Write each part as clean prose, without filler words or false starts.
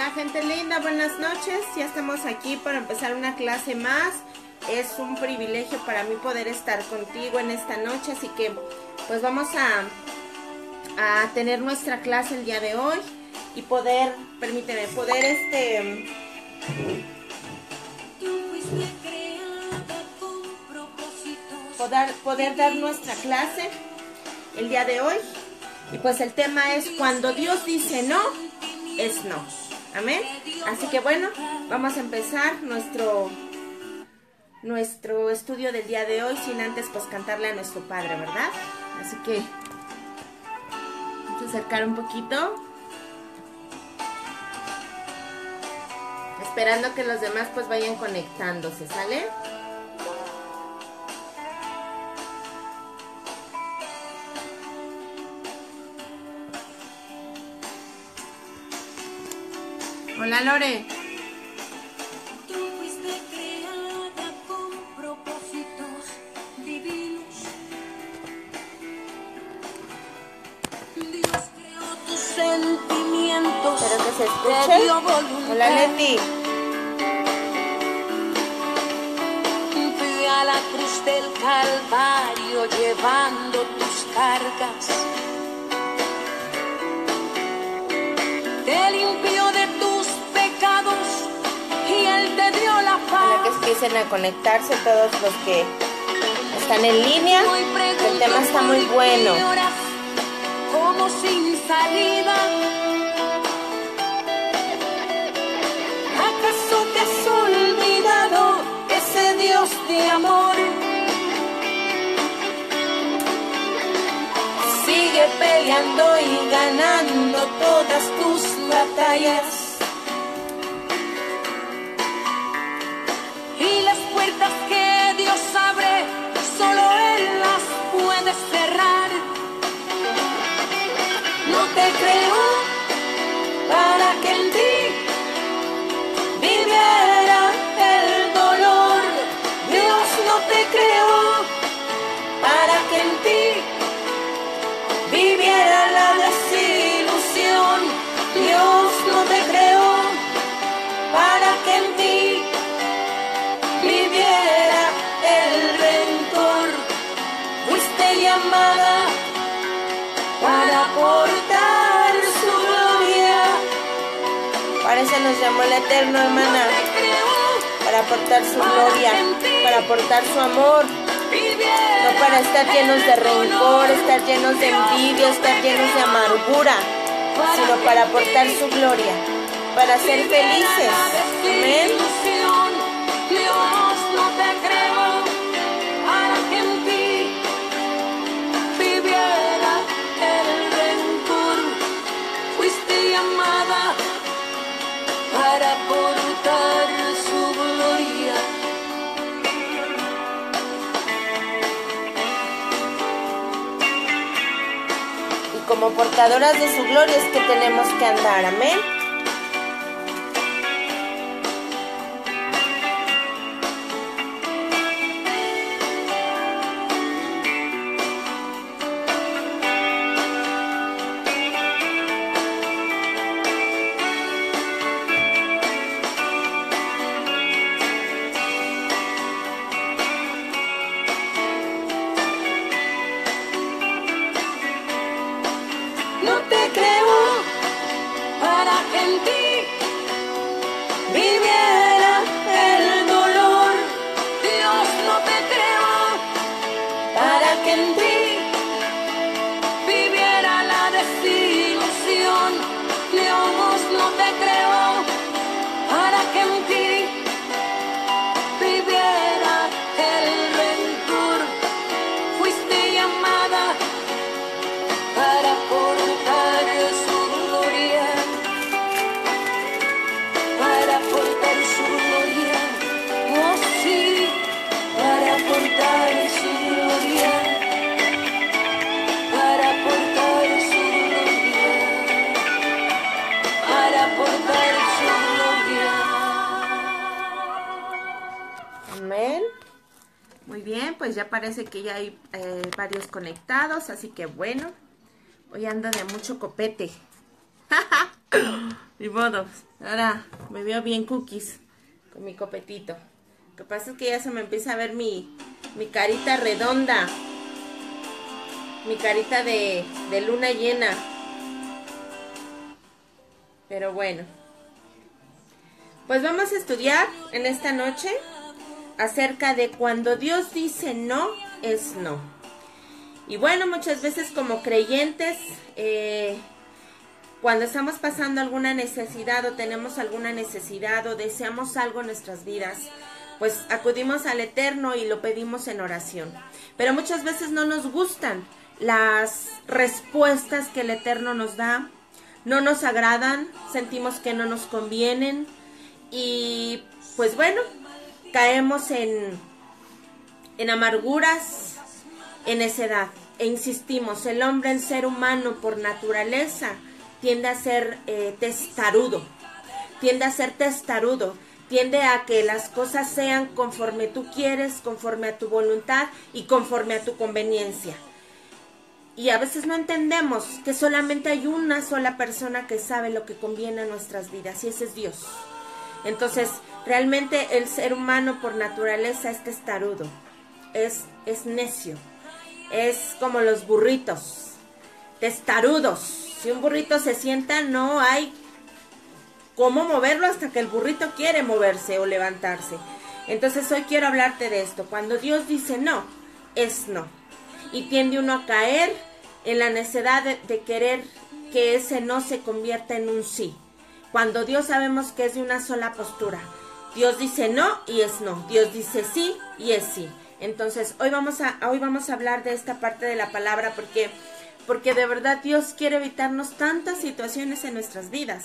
Hola gente linda, buenas noches. Ya estamos aquí para empezar una clase más. Es un privilegio para mí poder estar contigo en esta noche, así que pues vamos a tener nuestra clase el día de hoy y poder, permíteme, poder dar nuestra clase el día de hoy. Y pues el tema es: cuando Dios dice no, es no. Amén. Así que bueno, vamos a empezar nuestro estudio del día de hoy, sin antes pues cantarle a nuestro Padre, ¿verdad? Así que vamos a acercar un poquito, esperando que los demás pues vayan conectándose, ¿sale? Hola Lore. Tú fuiste creada con propósitos divinos. Dios creó tus sentimientos. Espero que se Te escuche. dio voluntad. Hola Leti. Fui a la cruz del Calvario llevando tus cargas. Te limpió de tus pecados y Él te dio la Para que paz. empiecen a conectarse todos los que están en línea. Hoy pregunto El tema está muy por bueno. ti, lloras como sin salida. ¿Acaso te has olvidado ese Dios de amor? Sigue peleando y ganando todas tus batallas. Y las puertas que Dios abre, solo Él las puede cerrar. No te creo para que en ti viviera el dolor. Dios, no te creo para que en ti viviera la desilusión. Dios, no te creo para que en ti viviera el rencor. Fuiste llamada para portar su gloria. Para eso nos llamó el Eterno, hermana. Para aportar su gloria, para aportar su amor. No para estar llenos de rencor, estar llenos de envidia, estar llenos de amargura, sino para aportar su gloria, para ser felices. Amén. Dios, no te creo para que en ti viviera el rencor. Fuiste llamada para portar su gloria. Y como portadoras de su gloria es que tenemos que andar. Amén. No te creo para que en ti viviera el dolor. Dios, no te creo para que en ti viviera la desilusión. Dios, no te creo para que en ti viviera el rencor. Fuiste llamada para portar su gloria, para portar su gloria, oh sí, para portar su gloria, para portar su gloria, para portar su gloria. Amén. Muy bien, pues ya parece que ya hay varios conectados, así que bueno, hoy ando de mucho copete. Ni modo. Ahora me veo bien cookies con mi copetito. Lo que pasa es que ya se me empieza a ver mi carita redonda. Mi carita de luna llena. Pero bueno. Pues vamos a estudiar en esta noche acerca de cuando Dios dice no, es no. Y bueno, muchas veces como creyentes, cuando estamos pasando alguna necesidad o tenemos alguna necesidad o deseamos algo en nuestras vidas, pues acudimos al Eterno y lo pedimos en oración. Pero muchas veces no nos gustan las respuestas que el Eterno nos da, no nos agradan, sentimos que no nos convienen y pues bueno, caemos en amarguras, en necedad. E insistimos, el hombre, el ser humano por naturaleza, tiende a ser testarudo, tiende a que las cosas sean conforme tú quieres, conforme a tu voluntad y conforme a tu conveniencia. Y a veces no entendemos que solamente hay una sola persona que sabe lo que conviene a nuestras vidas, y ese es Dios. Entonces, realmente el ser humano por naturaleza es testarudo, es necio, es como los burritos, testarudos. Si un burrito se sienta, no hay cómo moverlo hasta que el burrito quiere moverse o levantarse. Entonces hoy quiero hablarte de esto. Cuando Dios dice no, es no. Y tiende uno a caer en la necedad de querer que ese no se convierta en un sí. Cuando Dios sabemos que es de una sola postura. Dios dice no y es no. Dios dice sí y es sí. Entonces hoy vamos a hablar de esta parte de la palabra porque de verdad Dios quiere evitarnos tantas situaciones en nuestras vidas.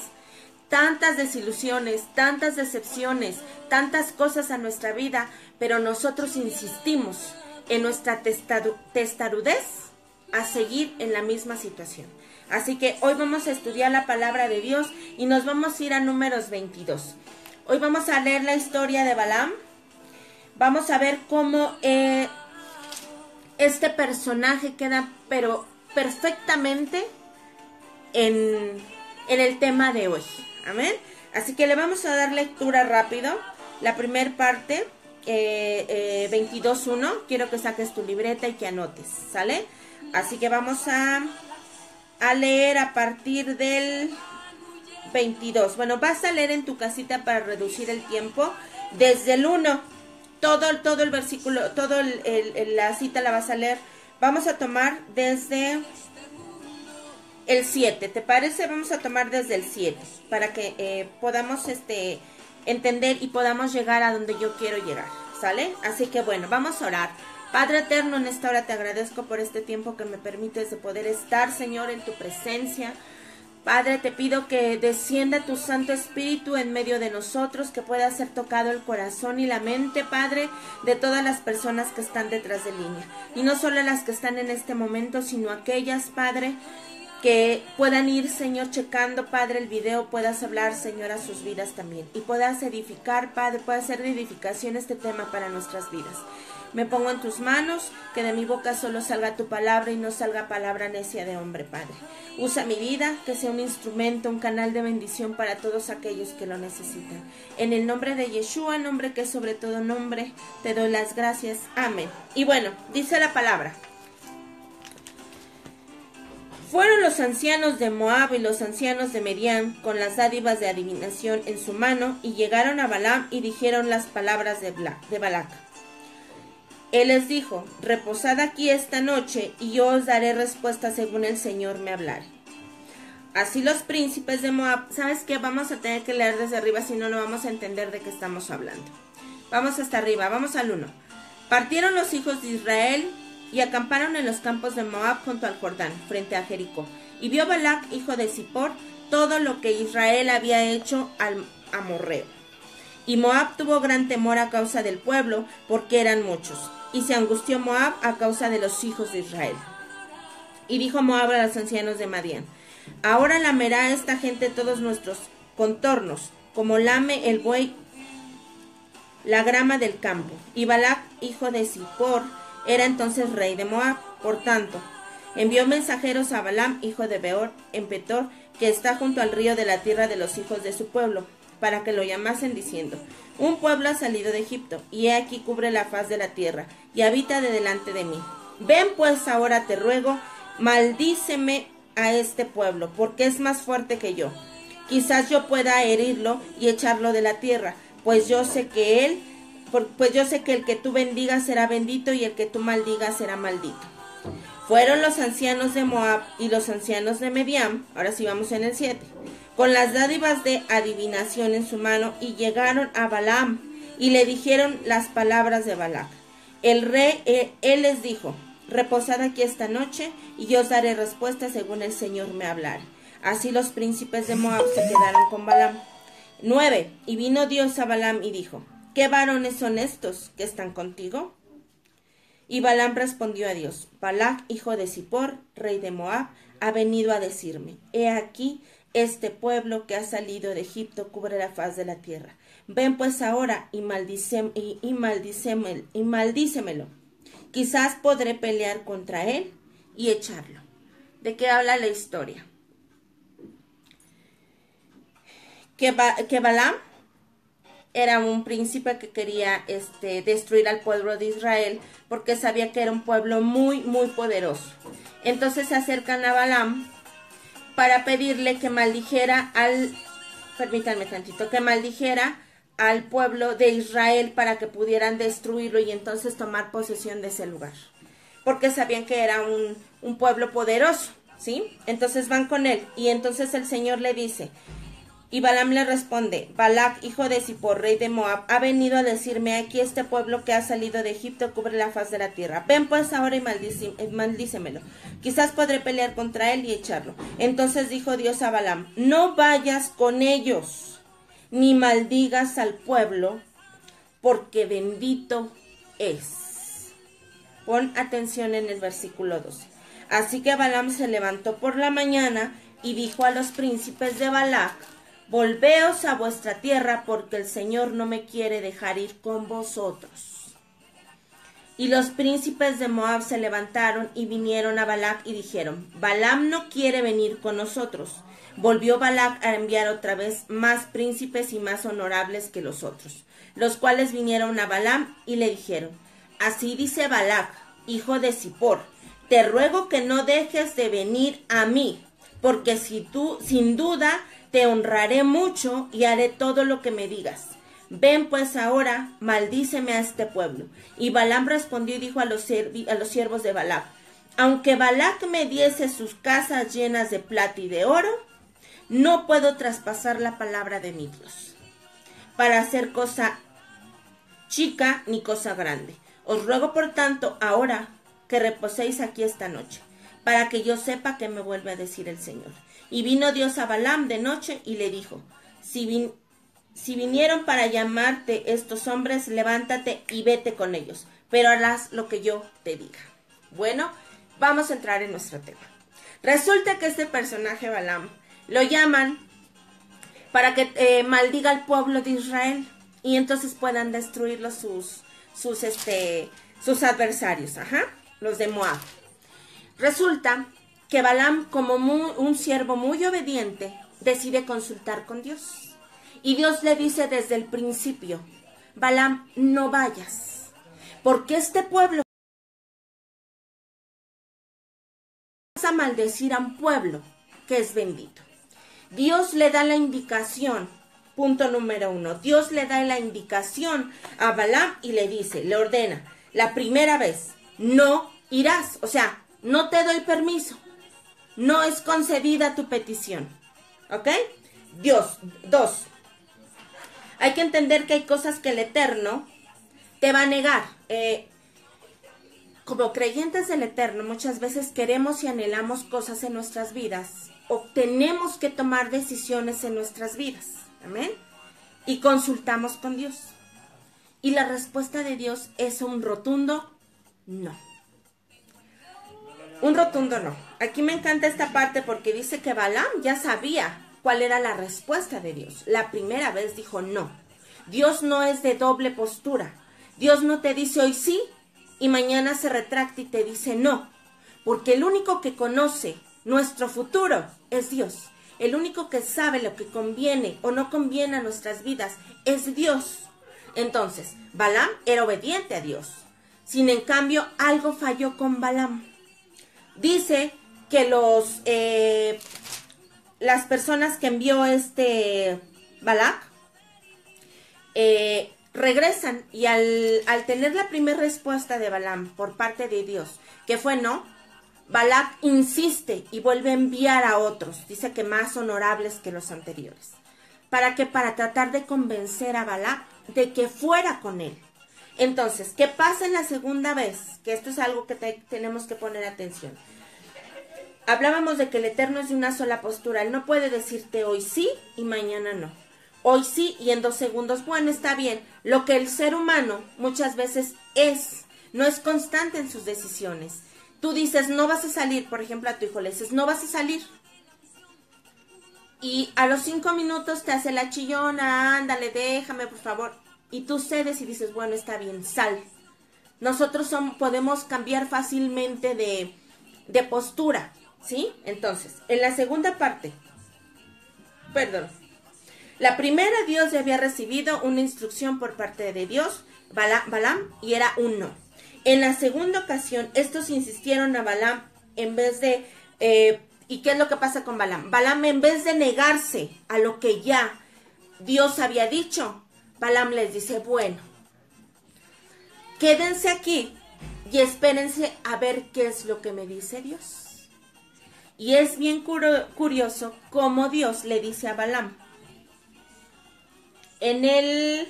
Tantas desilusiones, tantas decepciones, tantas cosas a nuestra vida, pero nosotros insistimos en nuestra testarudez a seguir en la misma situación. Así que hoy vamos a estudiar la palabra de Dios y nos vamos a ir a Números 22. Hoy vamos a leer la historia de Balaam. Vamos a ver cómo este personaje queda pero perfectamente en el tema de hoy. Amén. Así que le vamos a dar lectura rápido. La primera parte, 22.1. Quiero que saques tu libreta y que anotes, ¿sale? Así que vamos a leer a partir del 22. Bueno, vas a leer en tu casita para reducir el tiempo. Desde el 1, todo el versículo, la cita la vas a leer. Vamos a tomar desde el 7, ¿te parece? Vamos a tomar desde el 7 para que podamos entender y podamos llegar a donde yo quiero llegar, ¿sale? Así que bueno, vamos a orar. Padre eterno, en esta hora te agradezco por este tiempo que me permites de poder estar, Señor, en tu presencia. Padre, te pido que descienda tu Santo Espíritu en medio de nosotros, que pueda ser tocado el corazón y la mente, Padre, de todas las personas que están detrás de línea. Y no solo las que están en este momento, sino aquellas, Padre, que puedan ir, Señor, checando, Padre, el video, puedas hablar, Señor, a sus vidas también. Y puedas edificar, Padre, pueda ser de edificación este tema para nuestras vidas. Me pongo en tus manos, que de mi boca solo salga tu palabra y no salga palabra necia de hombre, Padre. Usa mi vida, que sea un instrumento, un canal de bendición para todos aquellos que lo necesitan. En el nombre de Yeshua, nombre que es sobre todo nombre, te doy las gracias. Amén. Y bueno, dice la palabra. Fueron los ancianos de Moab y los ancianos de Medián con las dádivas de adivinación en su mano y llegaron a Balaam y dijeron las palabras de Balac. Él les dijo, reposad aquí esta noche y yo os daré respuesta según el Señor me hablare. Así los príncipes de Moab, ¿sabes qué? Vamos a tener que leer desde arriba, si no, no vamos a entender de qué estamos hablando. Vamos hasta arriba, vamos al 1. Partieron los hijos de Israel y acamparon en los campos de Moab junto al Jordán, frente a Jericó. Y vio Balac, hijo de Zippor, todo lo que Israel había hecho al amorreo. Y Moab tuvo gran temor a causa del pueblo, porque eran muchos. Y se angustió Moab a causa de los hijos de Israel. Y dijo Moab a los ancianos de Madián, ahora lamerá esta gente todos nuestros contornos, como lame el buey la grama del campo. Y Balac, hijo de Zippor, era entonces rey de Moab. Por tanto, envió mensajeros a Balaam, hijo de Beor, en Petor, que está junto al río de la tierra de los hijos de su pueblo, para que lo llamasen diciendo: un pueblo ha salido de Egipto, y he aquí cubre la faz de la tierra, y habita de delante de mí. Ven pues ahora, te ruego, maldíceme a este pueblo, porque es más fuerte que yo. Quizás yo pueda herirlo y echarlo de la tierra, pues yo sé que el que tú bendigas será bendito, y el que tú maldigas será maldito. Fueron los ancianos de Moab y los ancianos de Mediam, ahora sí vamos en el 7, con las dádivas de adivinación en su mano, y llegaron a Balaam, y le dijeron las palabras de Balac. El rey, él les dijo: reposad aquí esta noche, y yo os daré respuesta según el Señor me hablar. Así los príncipes de Moab se quedaron con Balaam. 9. Y vino Dios a Balaam y dijo: ¿qué varones son estos que están contigo? Y Balaam respondió a Dios: Balac, hijo de Zippor, rey de Moab, ha venido a decirme: he aquí, este pueblo que ha salido de Egipto cubre la faz de la tierra. Ven pues ahora y maldícemelo. Quizás podré pelear contra él y echarlo. ¿De qué habla la historia? Que Balaam era un príncipe que quería destruir al pueblo de Israel, porque sabía que era un pueblo muy, muy poderoso. Entonces se acercan a Balaam para pedirle que maldijera al pueblo de Israel para que pudieran destruirlo y entonces tomar posesión de ese lugar. Porque sabían que era un pueblo poderoso, ¿sí? Entonces van con él, y entonces el Señor le dice... Y Balaam le responde: Balac, hijo de Zippor, rey de Moab, ha venido a decirme: aquí este pueblo que ha salido de Egipto cubre la faz de la tierra. Ven pues ahora y maldícemelo. Quizás podré pelear contra él y echarlo. Entonces dijo Dios a Balaam: no vayas con ellos, ni maldigas al pueblo, porque bendito es. Pon atención en el versículo 12. Así que Balaam se levantó por la mañana y dijo a los príncipes de Balac: volveos a vuestra tierra, porque el Señor no me quiere dejar ir con vosotros. Y los príncipes de Moab se levantaron y vinieron a Balac y dijeron: Balaam no quiere venir con nosotros. Volvió Balac a enviar otra vez más príncipes y más honorables que los otros, los cuales vinieron a Balaam y le dijeron: así dice Balac, hijo de Zippor, te ruego que no dejes de venir a mí, porque sin duda te honraré mucho y haré todo lo que me digas. Ven pues ahora, maldíceme a este pueblo. Y Balaam respondió y dijo a los siervos de Balac: aunque Balac me diese sus casas llenas de plata y de oro, no puedo traspasar la palabra de mi Dios, para hacer cosa chica ni cosa grande. Os ruego por tanto ahora que reposéis aquí esta noche, para que yo sepa qué me vuelve a decir el Señor. Y vino Dios a Balaam de noche y le dijo: si vinieron para llamarte estos hombres, levántate y vete con ellos, pero harás lo que yo te diga. Bueno, vamos a entrar en nuestro tema. Resulta que este personaje Balaam lo llaman para que maldiga al pueblo de Israel y entonces puedan destruirlo sus adversarios, los de Moab. Resulta que Balaam, como un siervo muy obediente, decide consultar con Dios. Y Dios le dice desde el principio: Balaam, no vayas, porque este pueblo vas a maldecir a un pueblo que es bendito. Dios le da la indicación, punto número 1, Dios le da la indicación a Balaam y le dice, le ordena, la primera vez, no irás, o sea, no te doy permiso. No es concedida tu petición. ¿Ok? Dios. 2. Hay que entender que hay cosas que el Eterno te va a negar. Como creyentes del Eterno, muchas veces queremos y anhelamos cosas en nuestras vidas. O tenemos que tomar decisiones en nuestras vidas. Amén. Y consultamos con Dios. Y la respuesta de Dios es un rotundo no. Un rotundo no. Aquí me encanta esta parte porque dice que Balaam ya sabía cuál era la respuesta de Dios. La primera vez dijo no. Dios no es de doble postura. Dios no te dice hoy sí y mañana se retracta y te dice no. porque el único que conoce nuestro futuro es Dios. El único que sabe lo que conviene o no conviene a nuestras vidas es Dios. Entonces, Balaam era obediente a Dios. Sin en cambio, algo falló con Balaam. Dice que las personas que envió Balac regresan y al tener la primera respuesta de Balaam por parte de Dios, que fue no, Balac insiste y vuelve a enviar a otros, dice que más honorables que los anteriores. ¿Para qué? Para tratar de convencer a Balac de que fuera con él. Entonces, ¿qué pasa en la segunda vez? Que esto es algo que tenemos que poner atención. Hablábamos de que el Eterno es de una sola postura. Él no puede decirte hoy sí y mañana no. Hoy sí y en 2 segundos, bueno, está bien. Lo que el ser humano muchas veces no es constante en sus decisiones. Tú dices, no vas a salir, por ejemplo, a tu hijo le dices, no vas a salir. Y a los 5 minutos te hace la chillona, ándale, déjame, por favor. Y tú cedes y dices, bueno, está bien, sal. Nosotros podemos cambiar fácilmente de postura, ¿sí? Entonces, en la segunda parte, la primera Dios ya había recibido una instrucción por parte de Dios, Balaam, y era un no. En la segunda ocasión, estos insistieron a Balaam en vez de... ¿y qué es lo que pasa con Balaam? Balaam, en vez de negarse a lo que ya Dios había dicho, Balaam les dice, bueno, quédense aquí y espérense a ver qué es lo que me dice Dios. Y es bien curioso cómo Dios le dice a Balaam. En el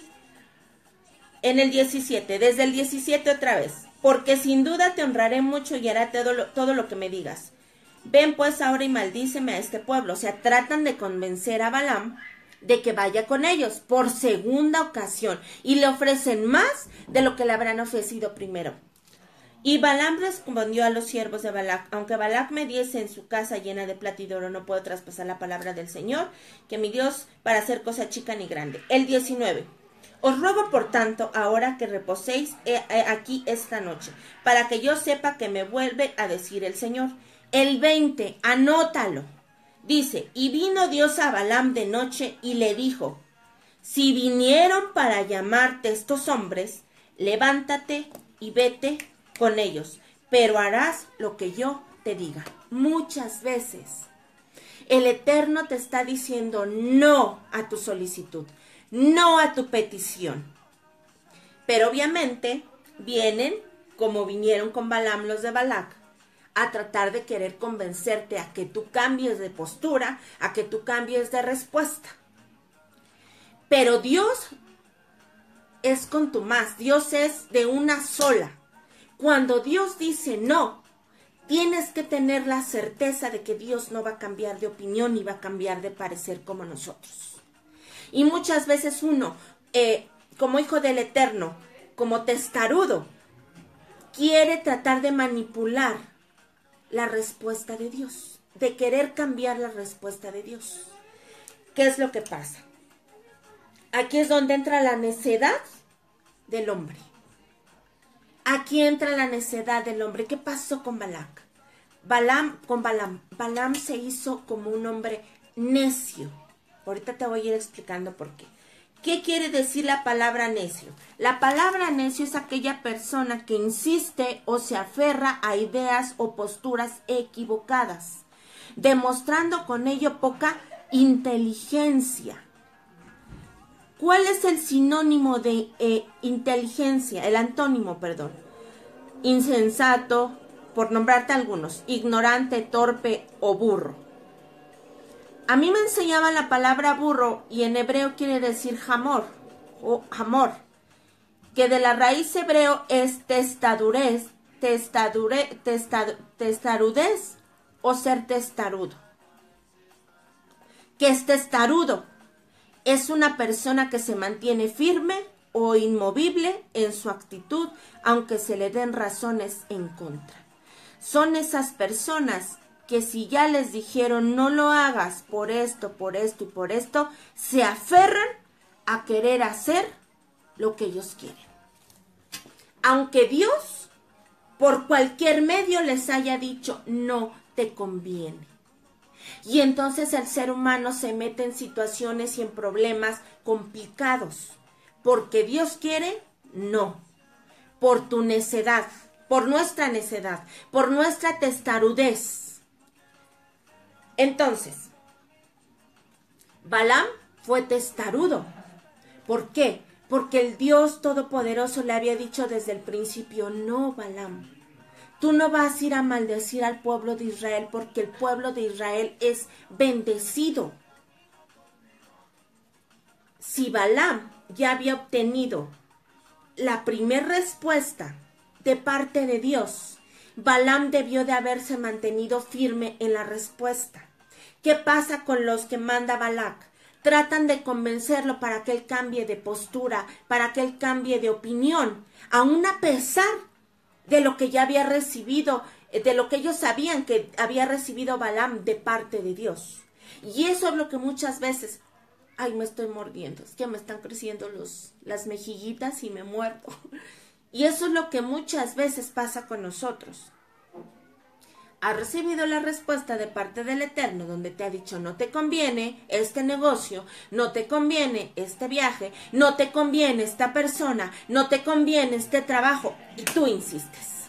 17, desde el 17 otra vez. Porque sin duda te honraré mucho y haré todo lo que me digas. Ven pues ahora y maldíceme a este pueblo. O sea, tratan de convencer a Balaam de que vaya con ellos por segunda ocasión. Y le ofrecen más de lo que le habrán ofrecido primero. Y Balaam respondió a los siervos de Balac, aunque Balac me diese en su casa llena de plata y de oro, no puedo traspasar la palabra del Señor, que mi Dios, para hacer cosa chica ni grande. El 19. Os ruego, por tanto, ahora que reposéis aquí esta noche, para que yo sepa que me vuelve a decir el Señor. El 20, anótalo. Dice, y vino Dios a Balaam de noche y le dijo, si vinieron para llamarte estos hombres, levántate y vete con ellos, pero harás lo que yo te diga. Muchas veces el Eterno te está diciendo no a tu solicitud, no a tu petición. Pero obviamente vienen, como vinieron con Balaam los de Balac, a tratar de querer convencerte a que tú cambies de postura, a que tú cambies de respuesta. Pero Dios es contumaz, Dios es de una sola. Cuando Dios dice no, tienes que tener la certeza de que Dios no va a cambiar de opinión ni va a cambiar de parecer como nosotros. Y muchas veces uno, como hijo del Eterno, como testarudo, quiere tratar de manipular la respuesta de Dios, de querer cambiar la respuesta de Dios. ¿Qué es lo que pasa? Aquí es donde entra la necedad del hombre. Aquí entra la necedad del hombre. ¿Qué pasó con Balac? Balaam se hizo como un hombre necio. Ahorita te voy a ir explicando por qué. ¿Qué quiere decir la palabra necio? La palabra necio es aquella persona que insiste o se aferra a ideas o posturas equivocadas, demostrando con ello poca inteligencia. ¿Cuál es el sinónimo de inteligencia? El antónimo, perdón. Insensato, por nombrarte algunos. Ignorante, torpe o burro. A mí me enseñaban la palabra burro y en hebreo quiere decir jamor o hamor, que de la raíz hebreo es testarudez o ser testarudo. ¿Qué es testarudo? Es una persona que se mantiene firme o inmovible en su actitud, aunque se le den razones en contra. Son esas personas que si ya les dijeron no lo hagas por esto y por esto, se aferran a querer hacer lo que ellos quieren. Aunque Dios por cualquier medio les haya dicho, no te conviene. Y entonces el ser humano se mete en situaciones y en problemas complicados. Porque Dios quiere, no. Por tu necedad, por nuestra necedad, por nuestra testarudez. Entonces, Balaam fue testarudo. ¿Por qué? Porque el Dios Todopoderoso le había dicho desde el principio, no, Balaam, tú no vas a ir a maldecir al pueblo de Israel porque el pueblo de Israel es bendecido. Si Balaam ya había obtenido la primera respuesta de parte de Dios, Balaam debió de haberse mantenido firme en la respuesta. ¿Qué pasa con los que manda Balac? Tratan de convencerlo para que él cambie de postura, para que él cambie de opinión, aun a pesar de lo que ya había recibido, de lo que ellos sabían que había recibido Balaam de parte de Dios. Y eso es lo que muchas veces, ay, me estoy mordiendo, es que me están creciendo las mejillitas y me muerdo. Y eso es lo que muchas veces pasa con nosotros. Has recibido la respuesta de parte del Eterno donde te ha dicho no te conviene este negocio, no te conviene este viaje, no te conviene esta persona, no te conviene este trabajo y tú insistes.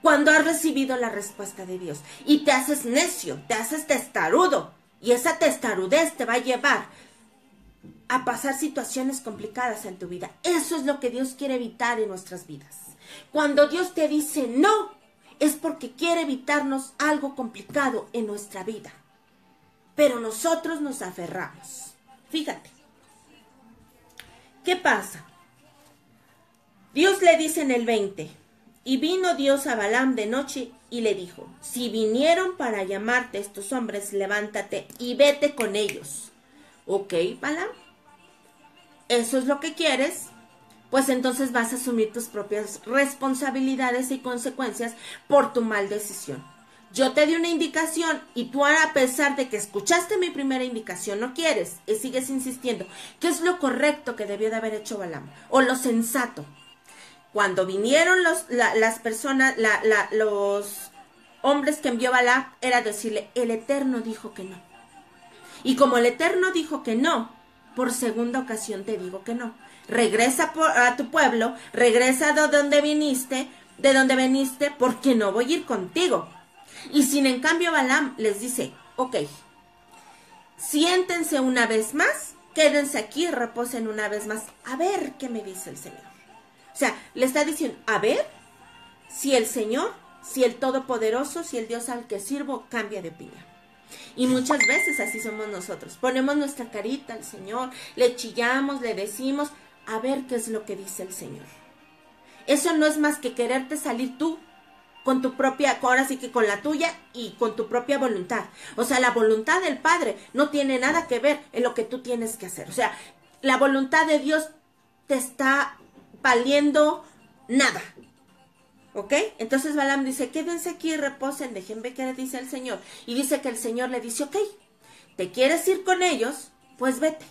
Cuando has recibido la respuesta de Dios y te haces necio, te haces testarudo y esa testarudez te va a llevar a pasar situaciones complicadas en tu vida. Eso es lo que Dios quiere evitar en nuestras vidas. Cuando Dios te dice no, es porque quiere evitarnos algo complicado en nuestra vida. Pero nosotros nos aferramos. Fíjate. ¿Qué pasa? Dios le dice en el 20, y vino Dios a Balaam de noche y le dijo, si vinieron para llamarte estos hombres, levántate y vete con ellos. ¿Ok, Balaam? ¿Eso es lo que quieres? Pues entonces vas a asumir tus propias responsabilidades y consecuencias por tu mal decisión. Yo te di una indicación y tú, a pesar de que escuchaste mi primera indicación, no quieres y sigues insistiendo. ¿Qué es lo correcto que debió de haber hecho Balaam? O lo sensato. Cuando vinieron las personas, los hombres que envió Balaam, era decirle, el Eterno dijo que no. Y como el Eterno dijo que no, por segunda ocasión te digo que no. Regresa a tu pueblo, regresa de donde viniste, porque no voy a ir contigo. Y sin en cambio Balaam les dice, ok, siéntense una vez más, quédense aquí, reposen una vez más, a ver qué me dice el Señor. O sea, le está diciendo, a ver si el Señor, si el Todopoderoso, si el Dios al que sirvo cambia de opinión. Y muchas veces así somos nosotros, ponemos nuestra carita al Señor, le chillamos, le decimos, a ver qué es lo que dice el Señor. Eso no es más que quererte salir tú con tu propia, ahora sí que con la tuya y con tu propia voluntad. O sea, la voluntad del Padre no tiene nada que ver en lo que tú tienes que hacer. O sea, la voluntad de Dios te está valiendo nada. ¿Ok? Entonces Balaam dice, quédense aquí, reposen, dejen ver qué dice el Señor. Y dice que el Señor le dice, ok, ¿te quieres ir con ellos? Pues vete.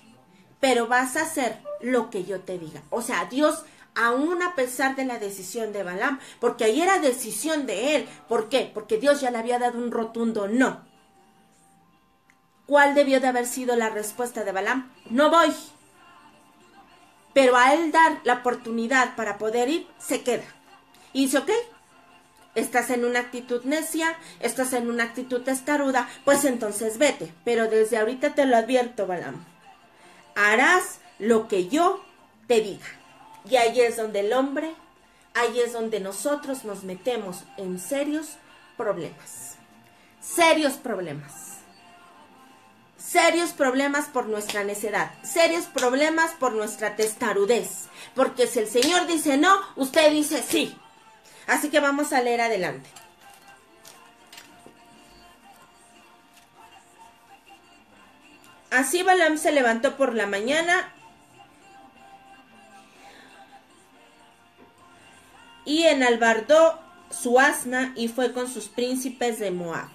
Pero vas a hacer lo que yo te diga. O sea, Dios, aún a pesar de la decisión de Balaam, porque ahí era decisión de él. ¿Por qué? Porque Dios ya le había dado un rotundo no. ¿Cuál debió de haber sido la respuesta de Balaam? No voy. Pero a él dar la oportunidad para poder ir, se queda. Y dice, ok, estás en una actitud necia, estás en una actitud testaruda, pues entonces vete. Pero desde ahorita te lo advierto, Balaam. Harás lo que yo te diga. Y ahí es donde el hombre, ahí es donde nosotros nos metemos en serios problemas. Serios problemas. Serios problemas por nuestra necedad. Serios problemas por nuestra testarudez. Porque si el Señor dice no, usted dice sí. Así que vamos a leer adelante. Así Balaam se levantó por la mañana y enalbardó su asna y fue con sus príncipes de Moab.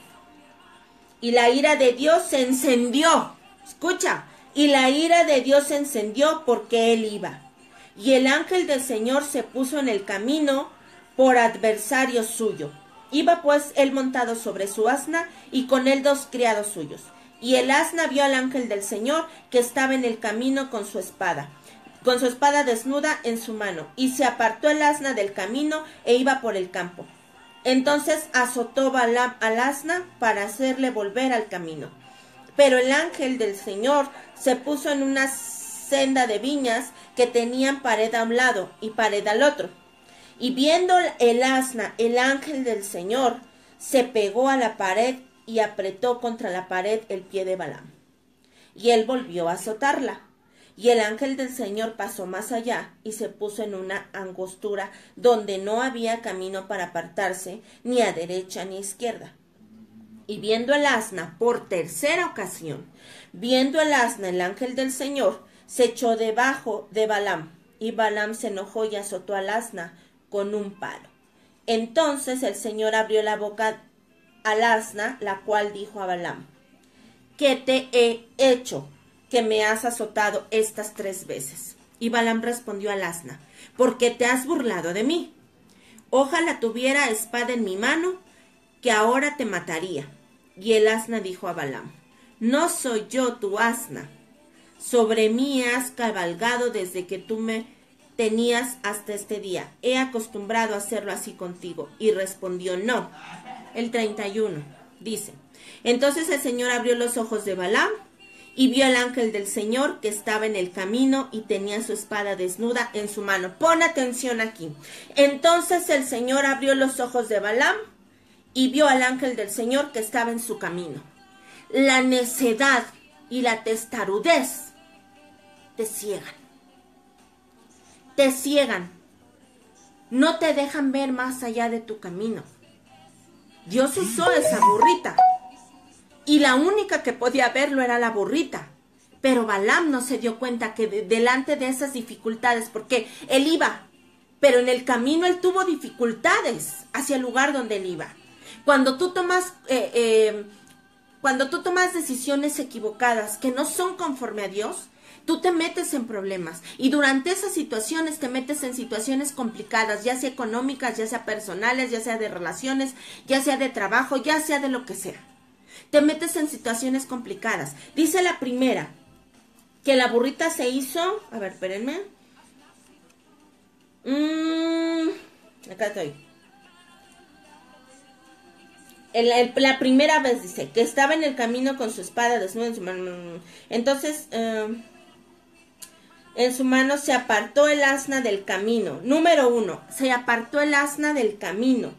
Y la ira de Dios se encendió. Escucha. Y la ira de Dios se encendió porque él iba. Y el ángel del Señor se puso en el camino por adversario suyo. Iba pues él montado sobre su asna, y con él 2 criados suyos. Y el asna vio al ángel del Señor, que estaba en el camino con su espada desnuda en su mano, y se apartó el asna del camino, e iba por el campo. Entonces azotó Balaam al asna para hacerle volver al camino. Pero el ángel del Señor se puso en una senda de viñas que tenían pared a un lado y pared al otro. Y viendo el asna, el ángel del Señor se pegó a la pared y apretó contra la pared el pie de Balaam. Y él volvió a azotarla. Y el ángel del Señor pasó más allá y se puso en una angostura donde no había camino para apartarse, ni a derecha ni a izquierda. Y viendo el asna por tercera ocasión, viendo el asna el ángel del Señor, se echó debajo de Balaam, y Balaam se enojó y azotó al asna con un palo. Entonces el Señor abrió la boca al asna, la cual dijo a Balaam: ¿Qué te he hecho, que me has azotado estas 3 veces? Y Balaam respondió al asna: porque te has burlado de mí. Ojalá tuviera espada en mi mano, que ahora te mataría. Y el asna dijo a Balaam: no soy yo tu asna, sobre mí has cabalgado desde que tú me tenías hasta este día. He acostumbrado a hacerlo así contigo. Y respondió: no. El 31 dice: entonces el Señor abrió los ojos de Balaam, y vio al ángel del Señor que estaba en el camino y tenía su espada desnuda en su mano. Pon atención aquí. Entonces el Señor abrió los ojos de Balaam y vio al ángel del Señor que estaba en su camino. La necedad y la testarudez te ciegan. Te ciegan. No te dejan ver más allá de tu camino. Dios usó esa burrita. Y la única que podía verlo era la burrita. Pero Balaam no se dio cuenta que delante de esas dificultades, porque él iba, pero en el camino él tuvo dificultades hacia el lugar donde él iba. Cuando tú tomas decisiones equivocadas que no son conforme a Dios, tú te metes en problemas. Y durante esas situaciones te metes en situaciones complicadas, ya sea económicas, ya sea personales, ya sea de relaciones, ya sea de trabajo, ya sea de lo que sea. Te metes en situaciones complicadas. Dice la primera, que la burrita se hizo... A ver, espérenme. Acá estoy. La primera vez dice que estaba en el camino con su espada desnuda en su mano. Entonces, en su mano se apartó el asna del camino. Número 1, se apartó el asna del camino.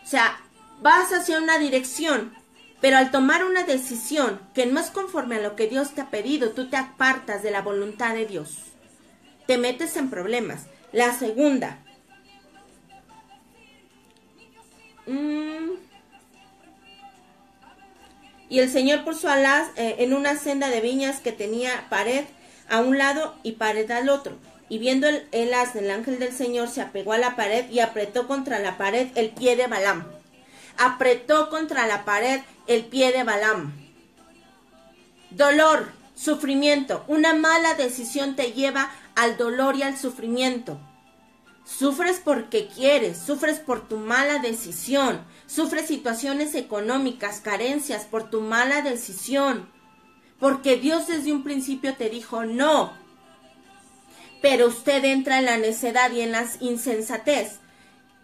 O sea, vas hacia una dirección, pero al tomar una decisión que no es conforme a lo que Dios te ha pedido, tú te apartas de la voluntad de Dios. Te metes en problemas. La segunda. Y el Señor puso a las en una senda de viñas que tenía pared a un lado y pared al otro. Y viendo el asna, el ángel del Señor se apegó a la pared y apretó contra la pared el pie de Balaam. Apretó contra la pared el pie de Balaam. Dolor, sufrimiento. Una mala decisión te lleva al dolor y al sufrimiento. Sufres porque quieres, sufres por tu mala decisión, sufres situaciones económicas, carencias por tu mala decisión, porque Dios desde un principio te dijo no, pero usted entra en la necedad y en la insensatez,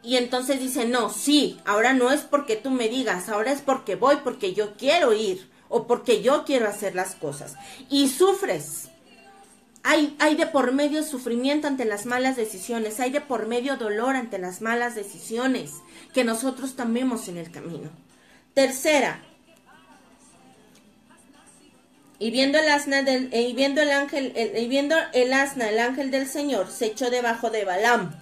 y entonces dice no, sí, ahora no es porque tú me digas, ahora es porque voy, porque yo quiero ir, o porque yo quiero hacer las cosas, y sufres. Hay de por medio sufrimiento ante las malas decisiones, hay de por medio dolor ante las malas decisiones que nosotros tomemos en el camino. Tercera, viendo el asna, el ángel del Señor se echó debajo de Balaam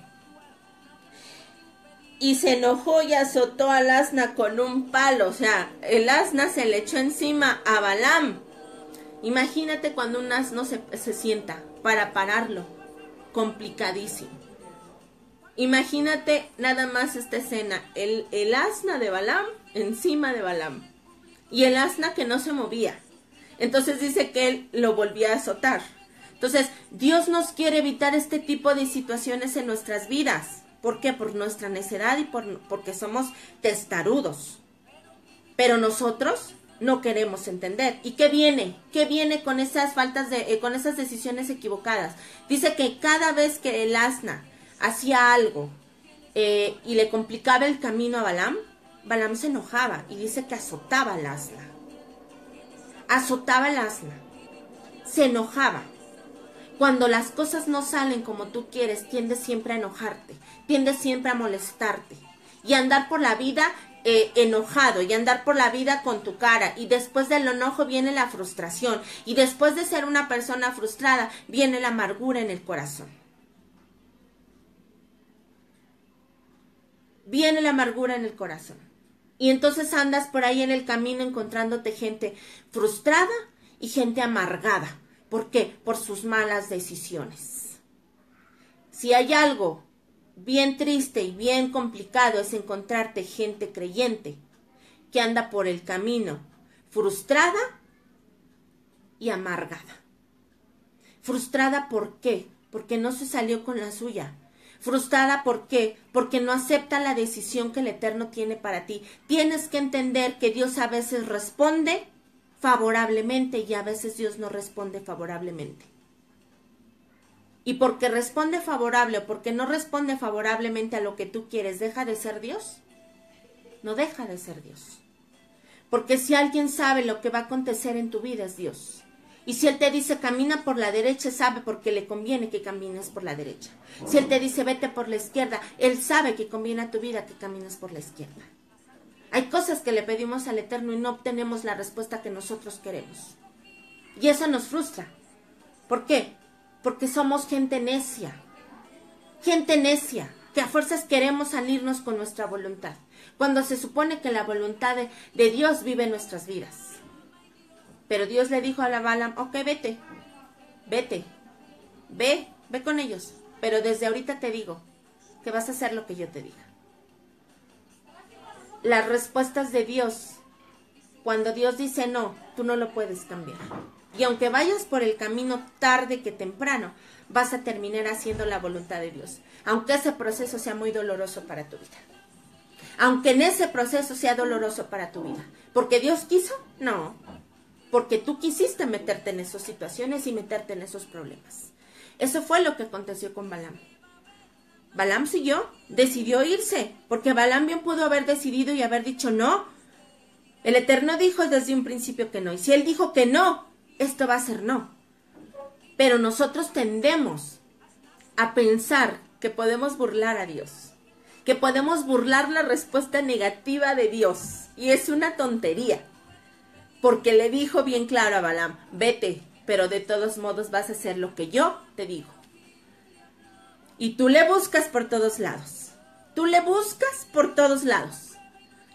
y se enojó y azotó al asna con un palo. O sea, el asna se le echó encima a Balaam. Imagínate cuando un asno se sienta para pararlo. Complicadísimo. Imagínate nada más esta escena. El asna de Balaam encima de Balaam. Y el asna que no se movía. Entonces dice que él lo volvía a azotar. Entonces, Dios nos quiere evitar este tipo de situaciones en nuestras vidas. ¿Por qué? Por nuestra necedad y porque somos testarudos. Pero nosotros no queremos entender. ¿Y qué viene? ¿Qué viene con esas con esas decisiones equivocadas? Dice que cada vez que el asna hacía algo y le complicaba el camino a Balaam, Balaam se enojaba y dice que azotaba al asna. Azotaba al asna. Se enojaba. Cuando las cosas no salen como tú quieres, tiendes siempre a enojarte, tiendes siempre a molestarte y a andar por la vida enojado y andar por la vida con tu cara, y después del enojo viene la frustración, y después de ser una persona frustrada viene la amargura en el corazón. Viene la amargura en el corazón. Y entonces andas por ahí en el camino encontrándote gente frustrada y gente amargada. ¿Por qué? Por sus malas decisiones. Si hay algo bien triste y bien complicado, es encontrarte gente creyente que anda por el camino frustrada y amargada. Frustrada, ¿por qué? Porque no se salió con la suya. Frustrada, ¿por qué? Porque no acepta la decisión que el Eterno tiene para ti. Tienes que entender que Dios a veces responde favorablemente y a veces Dios no responde favorablemente. Y porque responde favorable o porque no responde favorablemente a lo que tú quieres, ¿deja de ser Dios? No deja de ser Dios. Porque si alguien sabe lo que va a acontecer en tu vida es Dios. Y si Él te dice camina por la derecha, sabe porque le conviene que camines por la derecha. Si Él te dice vete por la izquierda, Él sabe que conviene a tu vida que camines por la izquierda. Hay cosas que le pedimos al Eterno y no obtenemos la respuesta que nosotros queremos. Y eso nos frustra. ¿Por qué? Porque somos gente necia. Gente necia, que a fuerzas queremos salirnos con nuestra voluntad, cuando se supone que la voluntad de Dios vive en nuestras vidas. Pero Dios le dijo a la Balaam, ok, vete, ve con ellos. Pero desde ahorita te digo que vas a hacer lo que yo te diga. Las respuestas de Dios, cuando Dios dice no, tú no lo puedes cambiar. Y aunque vayas por el camino tarde que temprano, vas a terminar haciendo la voluntad de Dios. Aunque ese proceso sea muy doloroso para tu vida. Aunque en ese proceso sea doloroso para tu vida. ¿Porque Dios quiso? No. Porque tú quisiste meterte en esas situaciones y meterte en esos problemas. Eso fue lo que aconteció con Balaam. Balaam decidió irse, porque Balaam bien pudo haber decidido y haber dicho no. El Eterno dijo desde un principio que no, y si Él dijo que no, esto va a ser no. Pero nosotros tendemos a pensar que podemos burlar a Dios, que podemos burlar la respuesta negativa de Dios, y es una tontería, porque le dijo bien claro a Balaam, vete, pero de todos modos vas a hacer lo que yo te digo. Y tú le buscas por todos lados. Tú le buscas por todos lados.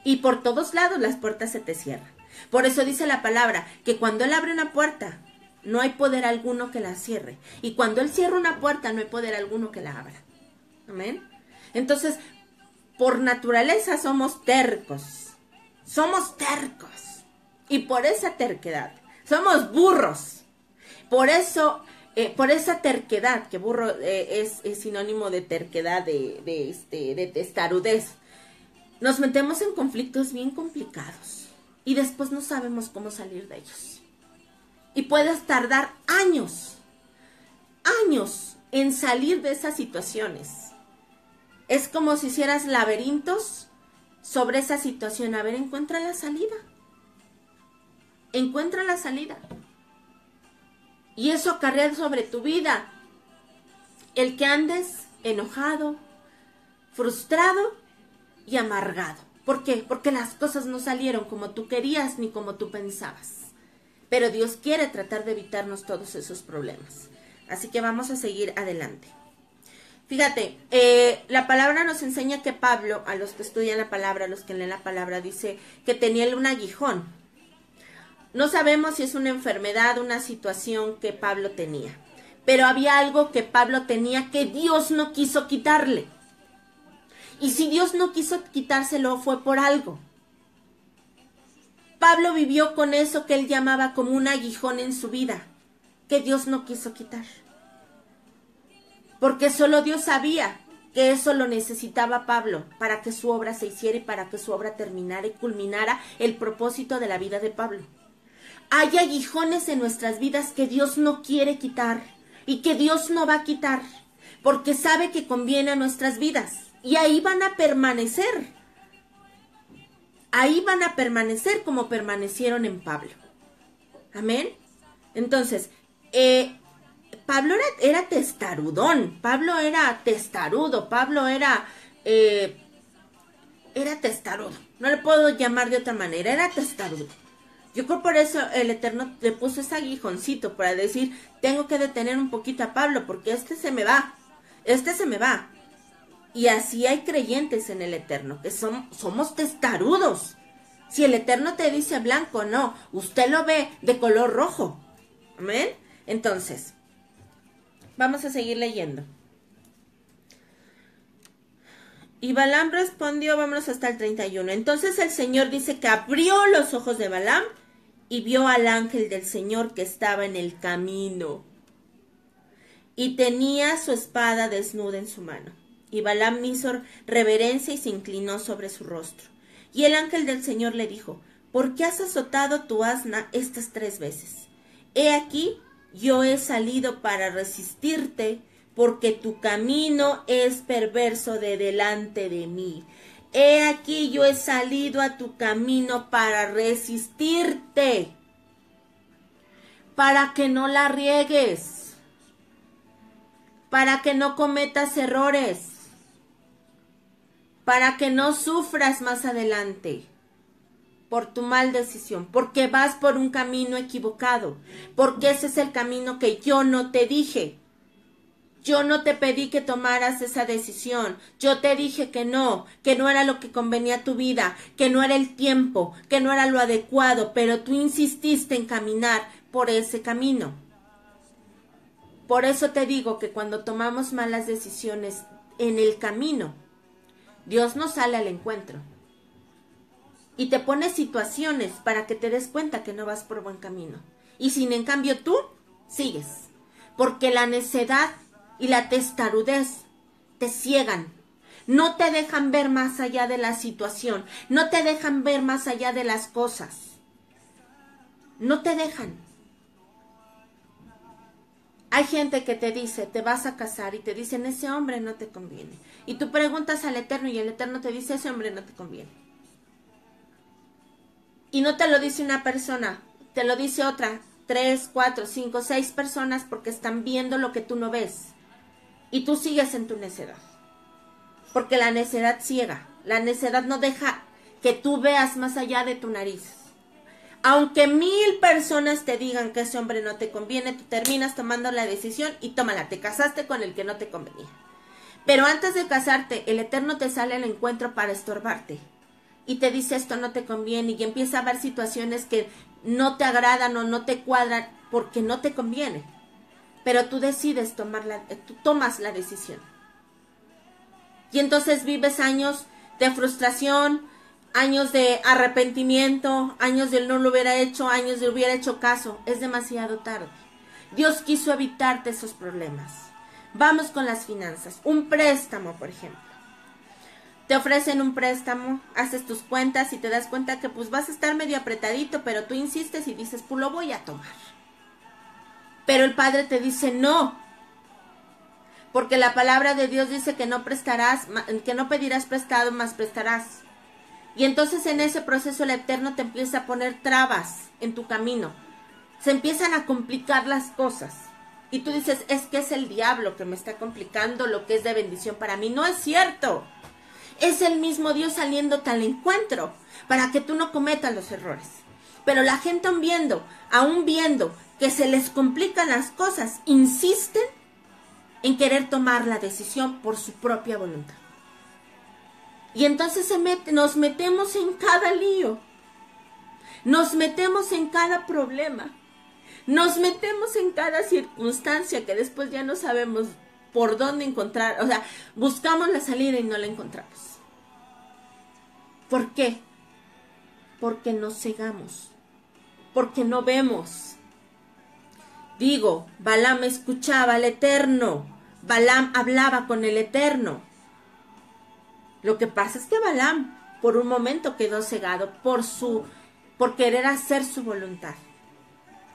Y por todos lados las puertas se te cierran. Por eso dice la palabra que cuando Él abre una puerta, no hay poder alguno que la cierre. Y cuando Él cierra una puerta, no hay poder alguno que la abra. Amén. Entonces, por naturaleza somos tercos. Somos tercos. Y por esa terquedad, somos burros. Por eso... por esa terquedad, que burro es sinónimo de terquedad, de testarudez, nos metemos en conflictos bien complicados y después no sabemos cómo salir de ellos. Y puedes tardar años en salir de esas situaciones. Es como si hicieras laberintos sobre esa situación. A ver, encuentra la salida. Encuentra la salida. Y eso acarrea sobre tu vida el que andes enojado, frustrado y amargado. ¿Por qué? Porque las cosas no salieron como tú querías ni como tú pensabas. Pero Dios quiere tratar de evitarnos todos esos problemas. Así que vamos a seguir adelante. Fíjate, la palabra nos enseña que Pablo, a los que estudian la palabra, a los que leen la palabra, dice que tenía un aguijón. No sabemos si es una enfermedad, una situación que Pablo tenía. Pero había algo que Pablo tenía que Dios no quiso quitarle. Y si Dios no quiso quitárselo, fue por algo. Pablo vivió con eso que él llamaba como un aguijón en su vida, que Dios no quiso quitar. Porque solo Dios sabía que eso lo necesitaba Pablo para que su obra se hiciera y para que su obra terminara y culminara el propósito de la vida de Pablo. Hay aguijones en nuestras vidas que Dios no quiere quitar y que Dios no va a quitar porque sabe que conviene a nuestras vidas y ahí van a permanecer. Ahí van a permanecer como permanecieron en Pablo. Amén. Entonces, Pablo era testarudón, Pablo era testarudo, Pablo era testarudo. No le puedo llamar de otra manera, era testarudo. Yo creo por eso el Eterno le puso ese aguijoncito para decir, tengo que detener un poquito a Pablo porque este se me va. Y así hay creyentes en el Eterno, que somos testarudos. Si el Eterno te dice blanco, no, usted lo ve de color rojo. Amén. Entonces, vamos a seguir leyendo. Y Balaam respondió, vámonos hasta el 31. Entonces el Señor dice que abrió los ojos de Balaam y vio al ángel del Señor que estaba en el camino. Y tenía su espada desnuda en su mano. Y Balaam hizo reverencia y se inclinó sobre su rostro. Y el ángel del Señor le dijo, ¿por qué has azotado tu asna estas 3 veces? He aquí, yo he salido para resistirte, porque tu camino es perverso de delante de mí. He aquí, yo he salido a tu camino para resistirte, para que no la riegues, para que no cometas errores, para que no sufras más adelante por tu mal decisión, porque vas por un camino equivocado, porque ese es el camino que yo no te dije. Yo no te pedí que tomaras esa decisión. Yo te dije que no era lo que convenía a tu vida, que no era el tiempo, que no era lo adecuado, pero tú insististe en caminar por ese camino. Por eso te digo que cuando tomamos malas decisiones en el camino, Dios nos sale al encuentro y te pone situaciones para que te des cuenta que no vas por buen camino. Y sin en cambio tú sigues, porque la necedad y la testarudez te ciegan, no te dejan ver más allá de la situación, no te dejan ver más allá de las cosas, no te dejan. Hay gente que te dice, te vas a casar y te dicen, ese hombre no te conviene. Y tú preguntas al Eterno y el Eterno te dice, ese hombre no te conviene. Y no te lo dice una persona, te lo dice otra, 3, 4, 5, 6 personas porque están viendo lo que tú no ves. Y tú sigues en tu necedad. Porque la necedad ciega, la necedad no deja que tú veas más allá de tu nariz. Aunque 1000 personas te digan que ese hombre no te conviene, tú terminas tomando la decisión y tómala, te casaste con el que no te convenía. Pero antes de casarte, el Eterno te sale al encuentro para estorbarte. Y te dice esto no te conviene y empieza a haber situaciones que no te agradan o no te cuadran porque no te conviene. Pero tú decides tú tomas la decisión. Y entonces vives años de frustración, años de arrepentimiento, años de no lo hubiera hecho, años de hubiera hecho caso. Es demasiado tarde. Dios quiso evitarte esos problemas. Vamos con las finanzas. Un préstamo, por ejemplo. Te ofrecen un préstamo, haces tus cuentas y te das cuenta que pues vas a estar medio apretadito, pero tú insistes y dices, pues lo voy a tomar. Pero el Padre te dice no. Porque la palabra de Dios dice que no prestarás, que no pedirás prestado, más prestarás. Y entonces en ese proceso el Eterno te empieza a poner trabas en tu camino. Se empiezan a complicar las cosas. Y tú dices, es que es el diablo que me está complicando lo que es de bendición para mí. No es cierto. Es el mismo Dios saliéndote al encuentro para que tú no cometas los errores. Pero la gente aún viendo que se les complican las cosas, insisten en querer tomar la decisión por su propia voluntad. Y entonces nos metemos en cada lío, nos metemos en cada problema, nos metemos en cada circunstancia que después ya no sabemos por dónde encontrar, o sea, buscamos la salida y no la encontramos. ¿Por qué? Porque nos cegamos, porque no vemos. Digo, Balaam escuchaba al Eterno, Balaam hablaba con el Eterno, Lo que pasa es que Balaam por un momento quedó cegado por querer hacer su voluntad,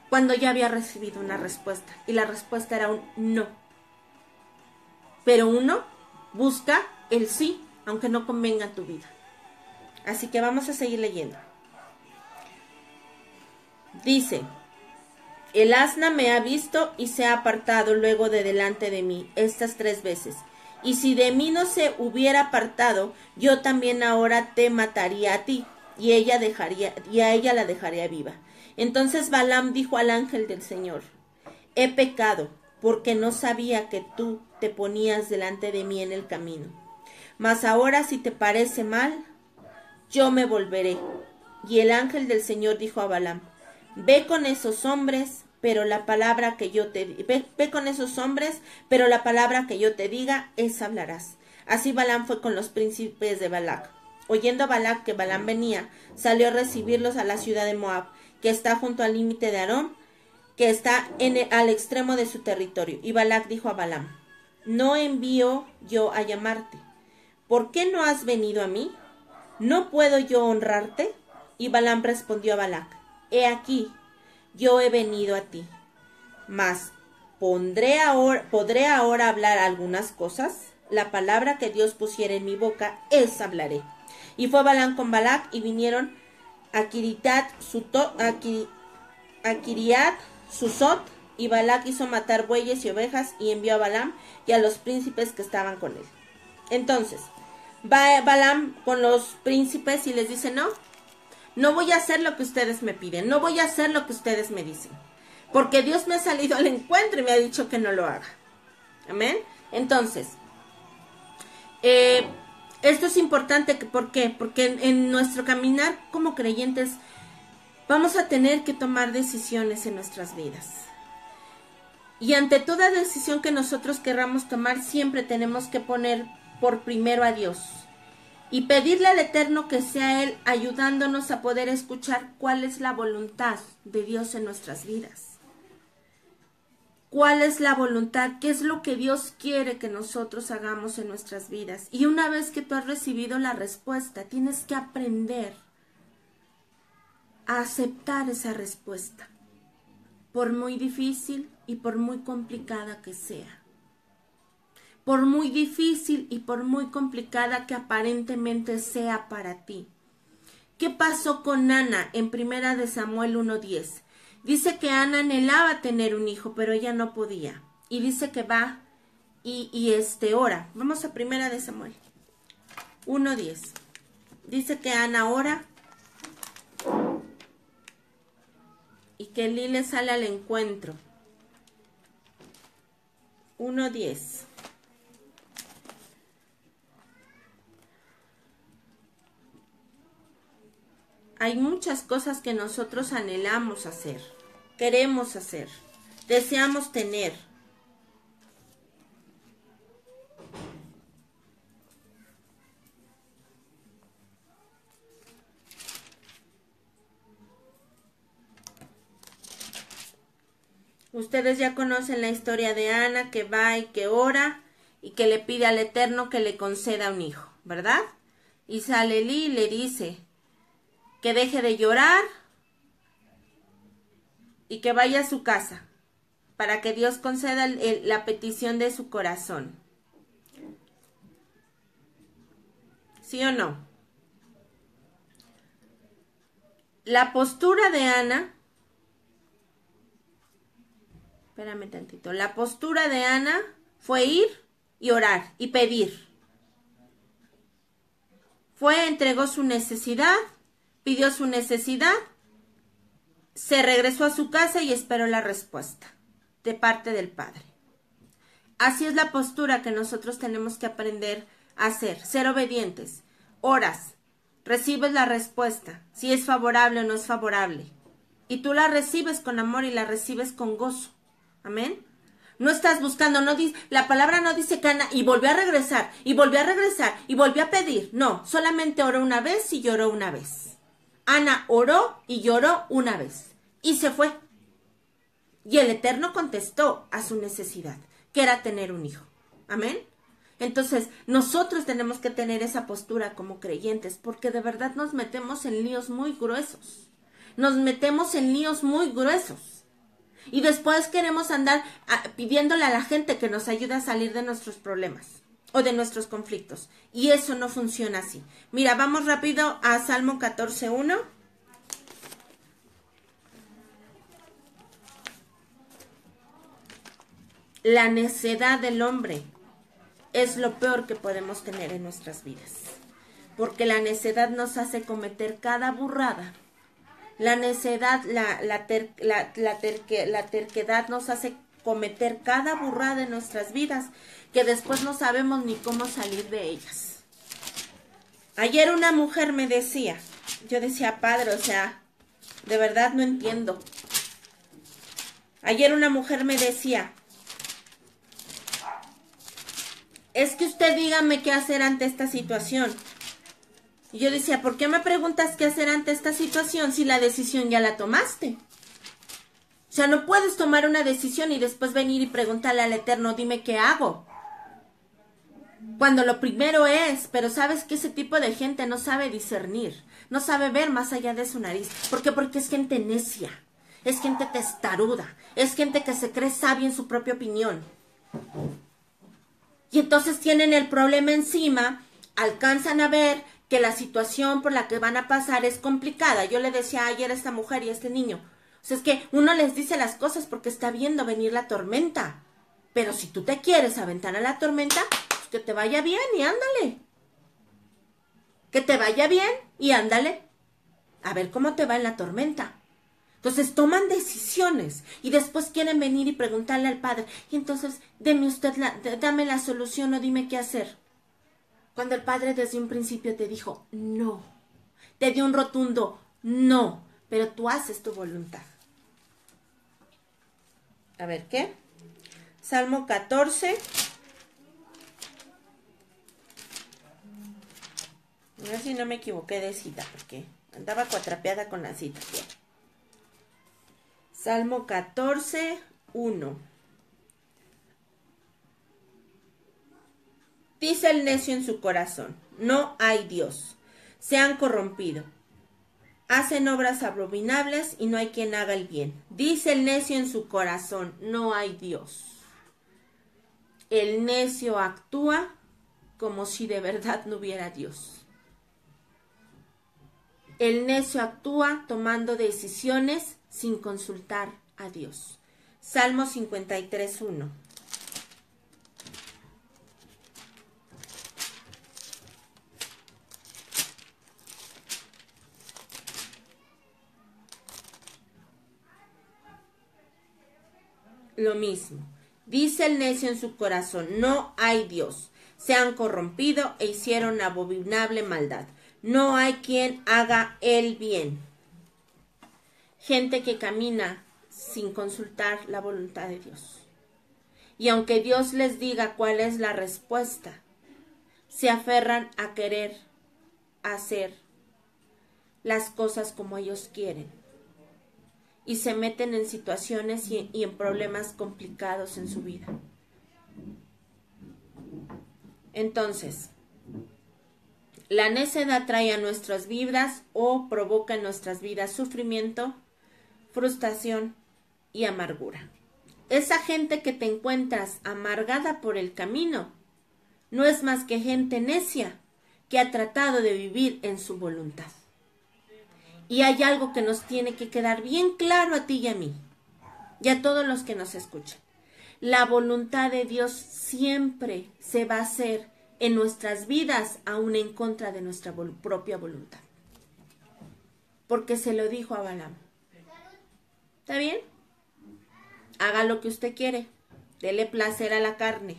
cuando ya había recibido una respuesta, y la respuesta era un no. Pero uno busca el sí, aunque no convenga en tu vida. Así que vamos a seguir leyendo. Dice: el asna me ha visto y se ha apartado luego de delante de mí estas 3 veces. Y si de mí no se hubiera apartado, yo también ahora te mataría a ti, y a ella la dejaría viva. Entonces Balaam dijo al ángel del Señor: he pecado, porque no sabía que tú te ponías delante de mí en el camino. Mas ahora, si te parece mal, yo me volveré. Y el ángel del Señor dijo a Balaam: ve con esos hombres, pero la palabra que yo te diga, esa hablarás. Así Balaam fue con los príncipes de Balac. Oyendo Balac que Balaam venía, salió a recibirlos a la ciudad de Moab, que está junto al límite de Aram, que está al extremo de su territorio. Y Balac dijo a Balaam: no envío yo a llamarte. ¿Por qué no has venido a mí? ¿No puedo yo honrarte? Y Balaam respondió a Balac: he aquí, yo he venido a ti. Mas, ¿podré ahora hablar algunas cosas? La palabra que Dios pusiera en mi boca, esa hablaré. Y fue Balaam con Balac, y vinieron a Kiriat Susot, y Balac hizo matar bueyes y ovejas, y envió a Balaam y a los príncipes que estaban con él. Entonces, va Balaam con los príncipes y les dice: no voy a hacer lo que ustedes me piden, no voy a hacer lo que ustedes me dicen, porque Dios me ha salido al encuentro y me ha dicho que no lo haga. Amén. Entonces, esto es importante. ¿Por qué? Porque en nuestro caminar como creyentes vamos a tener que tomar decisiones en nuestras vidas. Y ante toda decisión que nosotros querramos tomar, siempre tenemos que poner por primero a Dios y pedirle al Eterno que sea Él ayudándonos a poder escuchar cuál es la voluntad de Dios en nuestras vidas. ¿Cuál es la voluntad? ¿Qué es lo que Dios quiere que nosotros hagamos en nuestras vidas? Y una vez que tú has recibido la respuesta, tienes que aprender a aceptar esa respuesta, por muy difícil y por muy complicada que sea. Por muy difícil y por muy complicada que aparentemente sea para ti. ¿Qué pasó con Ana en 1 Samuel 1:10? Dice que Ana anhelaba tener un hijo, pero ella no podía. Y dice que va y ora. Vamos a 1 Samuel 1:10. Dice que Ana ora y que Elí le sale al encuentro. 1:10. Hay muchas cosas que nosotros anhelamos hacer, queremos hacer, deseamos tener. Ustedes ya conocen la historia de Ana, que va y que ora y que le pide al Eterno que le conceda un hijo, ¿verdad? Y sale Elí y le dice que deje de llorar y que vaya a su casa para que Dios conceda la petición de su corazón. ¿Sí o no? La postura de Ana, espérame tantito, la postura de Ana fue ir y orar y pedir. Entregó su necesidad, pidió su necesidad, se regresó a su casa y esperó la respuesta de parte del Padre. Así es la postura que nosotros tenemos que aprender a hacer, ser obedientes. Oras, recibes la respuesta, si es favorable o no es favorable. Y tú la recibes con amor y la recibes con gozo. Amén. No estás buscando, la palabra no dice que Ana y volvió a regresar, y volvió a regresar, y volvió a pedir. No, solamente oró una vez y lloró una vez. Ana oró y lloró una vez y se fue. Y el Eterno contestó a su necesidad, que era tener un hijo. Amén. Entonces, nosotros tenemos que tener esa postura como creyentes, porque de verdad nos metemos en líos muy gruesos. Nos metemos en líos muy gruesos. Y después queremos andar pidiéndole a la gente que nos ayude a salir de nuestros problemas o de nuestros conflictos. Y eso no funciona así. Mira, vamos rápido a Salmo 14:1. La necedad del hombre es lo peor que podemos tener en nuestras vidas. Porque la necedad nos hace cometer cada burrada. La necedad, la terquedad nos hace cometer cada burrada en nuestras vidas que después no sabemos ni cómo salir de ellas. Ayer una mujer me decía, yo decía, padre, o sea, de verdad no entiendo. Ayer una mujer me decía, es que usted dígame qué hacer ante esta situación. Y yo decía, ¿por qué me preguntas qué hacer ante esta situación si la decisión ya la tomaste? O sea, no puedes tomar una decisión y después venir y preguntarle al Eterno, dime qué hago. Cuando lo primero es, pero sabes que ese tipo de gente no sabe discernir, no sabe ver más allá de su nariz. ¿Por qué? Porque es gente necia, es gente testaruda, es gente que se cree sabia en su propia opinión. Y entonces tienen el problema encima, alcanzan a ver que la situación por la que van a pasar es complicada. Yo le decía ayer a esta mujer y a este niño, o sea, es que uno les dice las cosas porque está viendo venir la tormenta. Pero si tú te quieres aventar a la tormenta, pues que te vaya bien y ándale. Que te vaya bien y ándale. A ver cómo te va en la tormenta. Entonces toman decisiones y después quieren venir y preguntarle al padre, y entonces dame la solución o dime qué hacer. Cuando el padre desde un principio te dijo no, te dio un rotundo no, pero tú haces tu voluntad. A ver, ¿qué? Salmo 14. A ver si no me equivoqué de cita, porque andaba cuatrapeada con la cita. Bien. Salmo 14:1. Dice el necio en su corazón, no hay Dios. Se han corrompido. Hacen obras abominables y no hay quien haga el bien. Dice el necio en su corazón, no hay Dios. El necio actúa como si de verdad no hubiera Dios. El necio actúa tomando decisiones sin consultar a Dios. Salmo 53:1. Lo mismo. Dice el necio en su corazón, no hay Dios. Se han corrompido e hicieron abominable maldad. No hay quien haga el bien. Gente que camina sin consultar la voluntad de Dios. Y aunque Dios les diga cuál es la respuesta, se aferran a querer hacer las cosas como ellos quieren. Y se meten en situaciones y en problemas complicados en su vida. Entonces, la necedad trae a nuestras vidas o provoca en nuestras vidas sufrimiento, frustración y amargura. Esa gente que te encuentras amargada por el camino no es más que gente necia que ha tratado de vivir en su voluntad. Y hay algo que nos tiene que quedar bien claro a ti y a mí, y a todos los que nos escuchan. La voluntad de Dios siempre se va a hacer en nuestras vidas, aún en contra de nuestra propia voluntad. Porque se lo dijo a Balaam. ¿Está bien? Haga lo que usted quiere. Dele placer a la carne.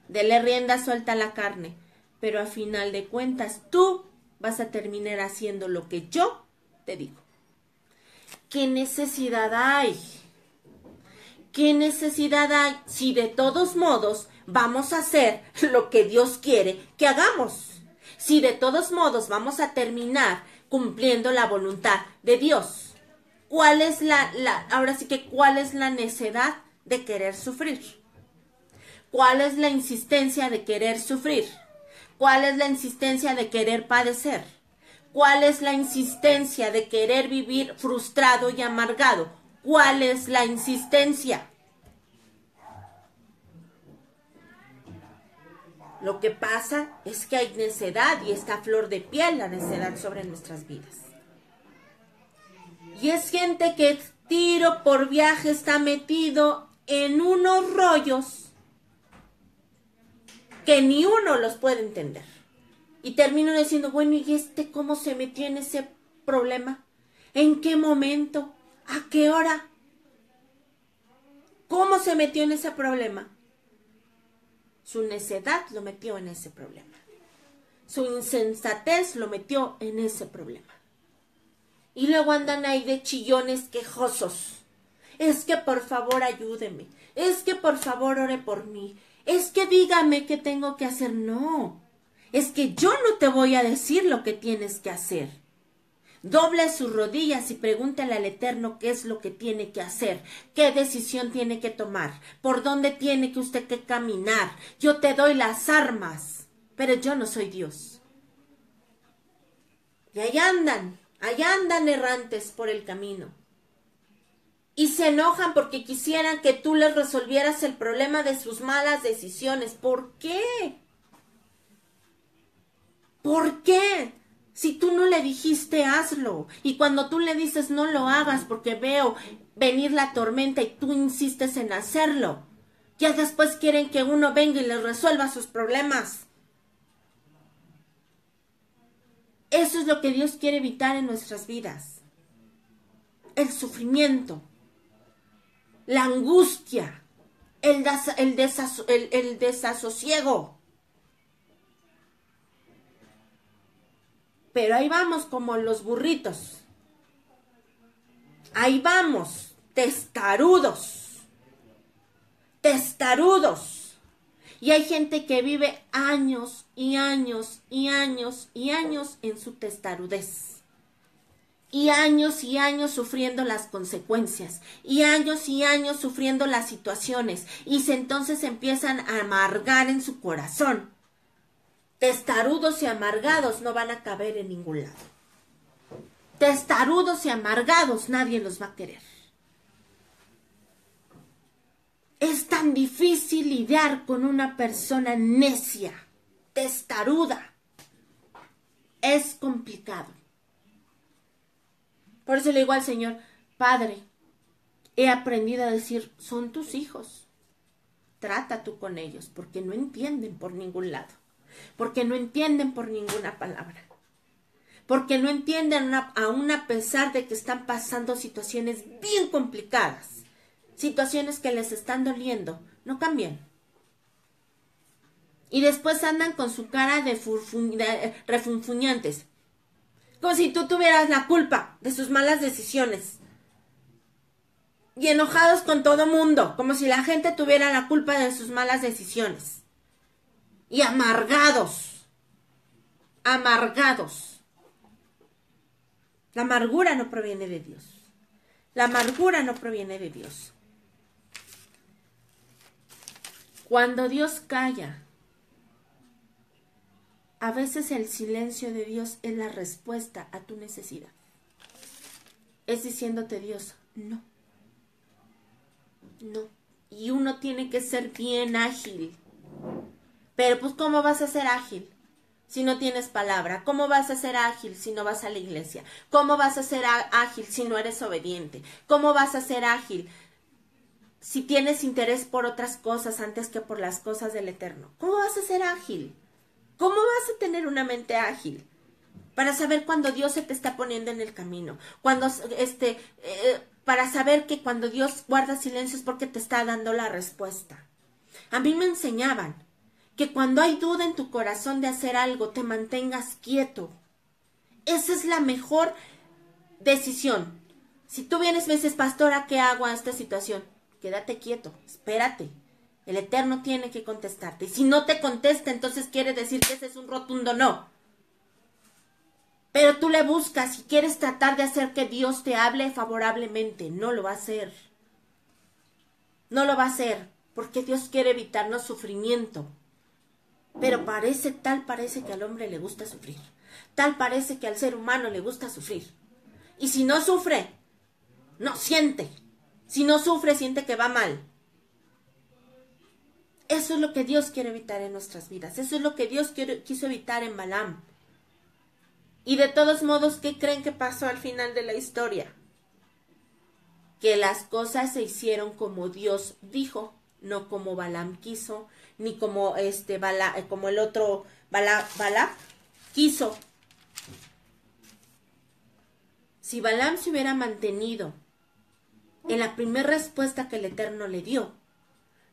Dele rienda suelta a la carne. Pero a final de cuentas, tú vas a terminar haciendo lo que yo te digo. ¿Qué necesidad hay? ¿Qué necesidad hay si de todos modos vamos a hacer lo que Dios quiere que hagamos? Si de todos modos vamos a terminar cumpliendo la voluntad de Dios. ¿Cuál es ahora sí que cuál es la necedad de querer sufrir? ¿Cuál es la insistencia de querer sufrir? ¿Cuál es la insistencia de querer padecer? ¿Cuál es la insistencia de querer vivir frustrado y amargado? ¿Cuál es la insistencia? Lo que pasa es que hay necedad y está a flor de piel la necedad sobre nuestras vidas. Y es gente que tiro por viaje está metido en unos rollos que ni uno los puede entender. Y termino diciendo, bueno, ¿y este cómo se metió en ese problema? ¿En qué momento? ¿A qué hora? ¿Cómo se metió en ese problema? Su necedad lo metió en ese problema. Su insensatez lo metió en ese problema. Y luego andan ahí de chillones quejosos. Es que por favor ayúdeme. Es que por favor ore por mí. Es que dígame qué tengo que hacer. No. Es que yo no te voy a decir lo que tienes que hacer. Doble sus rodillas y pregúntale al Eterno qué es lo que tiene que hacer, qué decisión tiene que tomar, por dónde tiene que usted que caminar. Yo te doy las armas, pero yo no soy Dios. Y allá andan errantes por el camino. Y se enojan porque quisieran que tú les resolvieras el problema de sus malas decisiones. ¿Por qué? ¿Por qué? Si tú no le dijiste, hazlo. Y cuando tú le dices, no lo hagas porque veo venir la tormenta y tú insistes en hacerlo. Ya después quieren que uno venga y les resuelva sus problemas. Eso es lo que Dios quiere evitar en nuestras vidas. El sufrimiento, la angustia, el desasosiego. Pero ahí vamos como los burritos. Ahí vamos, testarudos. Testarudos. Y hay gente que vive años y años y años y años en su testarudez. Y años sufriendo las consecuencias. Y años sufriendo las situaciones. Y entonces empiezan a amargar en su corazón. Testarudos y amargados no van a caber en ningún lado. Testarudos y amargados nadie los va a querer. Es tan difícil lidiar con una persona necia, testaruda. Es complicado. Por eso le digo al Señor, Padre, he aprendido a decir, son tus hijos. Trata tú con ellos, porque no entienden por ningún lado. Porque no entienden por ninguna palabra. Porque no entienden aún a pesar de que están pasando situaciones bien complicadas. Situaciones que les están doliendo. No cambian. Y después andan con su cara de refunfuñantes. Como si tú tuvieras la culpa de sus malas decisiones. Y enojados con todo mundo. Como si la gente tuviera la culpa de sus malas decisiones. Y amargados. Amargados. La amargura no proviene de Dios. La amargura no proviene de Dios. Cuando Dios calla, a veces el silencio de Dios es la respuesta a tu necesidad. Es diciéndote Dios, no. No. Y uno tiene que ser bien ágil. Pero pues ¿cómo vas a ser ágil si no tienes palabra? ¿Cómo vas a ser ágil si no vas a la iglesia? ¿Cómo vas a ser ágil si no eres obediente? ¿Cómo vas a ser ágil si tienes interés por otras cosas antes que por las cosas del Eterno? ¿Cómo vas a ser ágil? ¿Cómo vas a tener una mente ágil para saber cuando Dios se te está poniendo en el camino? Para saber que cuando Dios guarda silencio es porque te está dando la respuesta. A mí me enseñaban que cuando hay duda en tu corazón de hacer algo, te mantengas quieto. Esa es la mejor decisión. Si tú vienes y me dices, pastora, ¿qué hago en esta situación? Quédate quieto, espérate. El Eterno tiene que contestarte. Y si no te contesta, entonces quiere decir que ese es un rotundo no. Pero tú le buscas y quieres tratar de hacer que Dios te hable favorablemente. No lo va a hacer. No lo va a hacer. porque Dios quiere evitarnos sufrimiento. Pero parece que al hombre le gusta sufrir. Tal parece que al ser humano le gusta sufrir. Y si no sufre, no siente. Si no sufre, siente que va mal. Eso es lo que Dios quiere evitar en nuestras vidas. Eso es lo que Dios quiso evitar en Balaam. Y de todos modos, ¿qué creen que pasó al final de la historia? Que las cosas se hicieron como Dios dijo, no como Balaam quiso, ni como como el otro Balaam quiso. Si Balaam se hubiera mantenido en la primera respuesta que el Eterno le dio,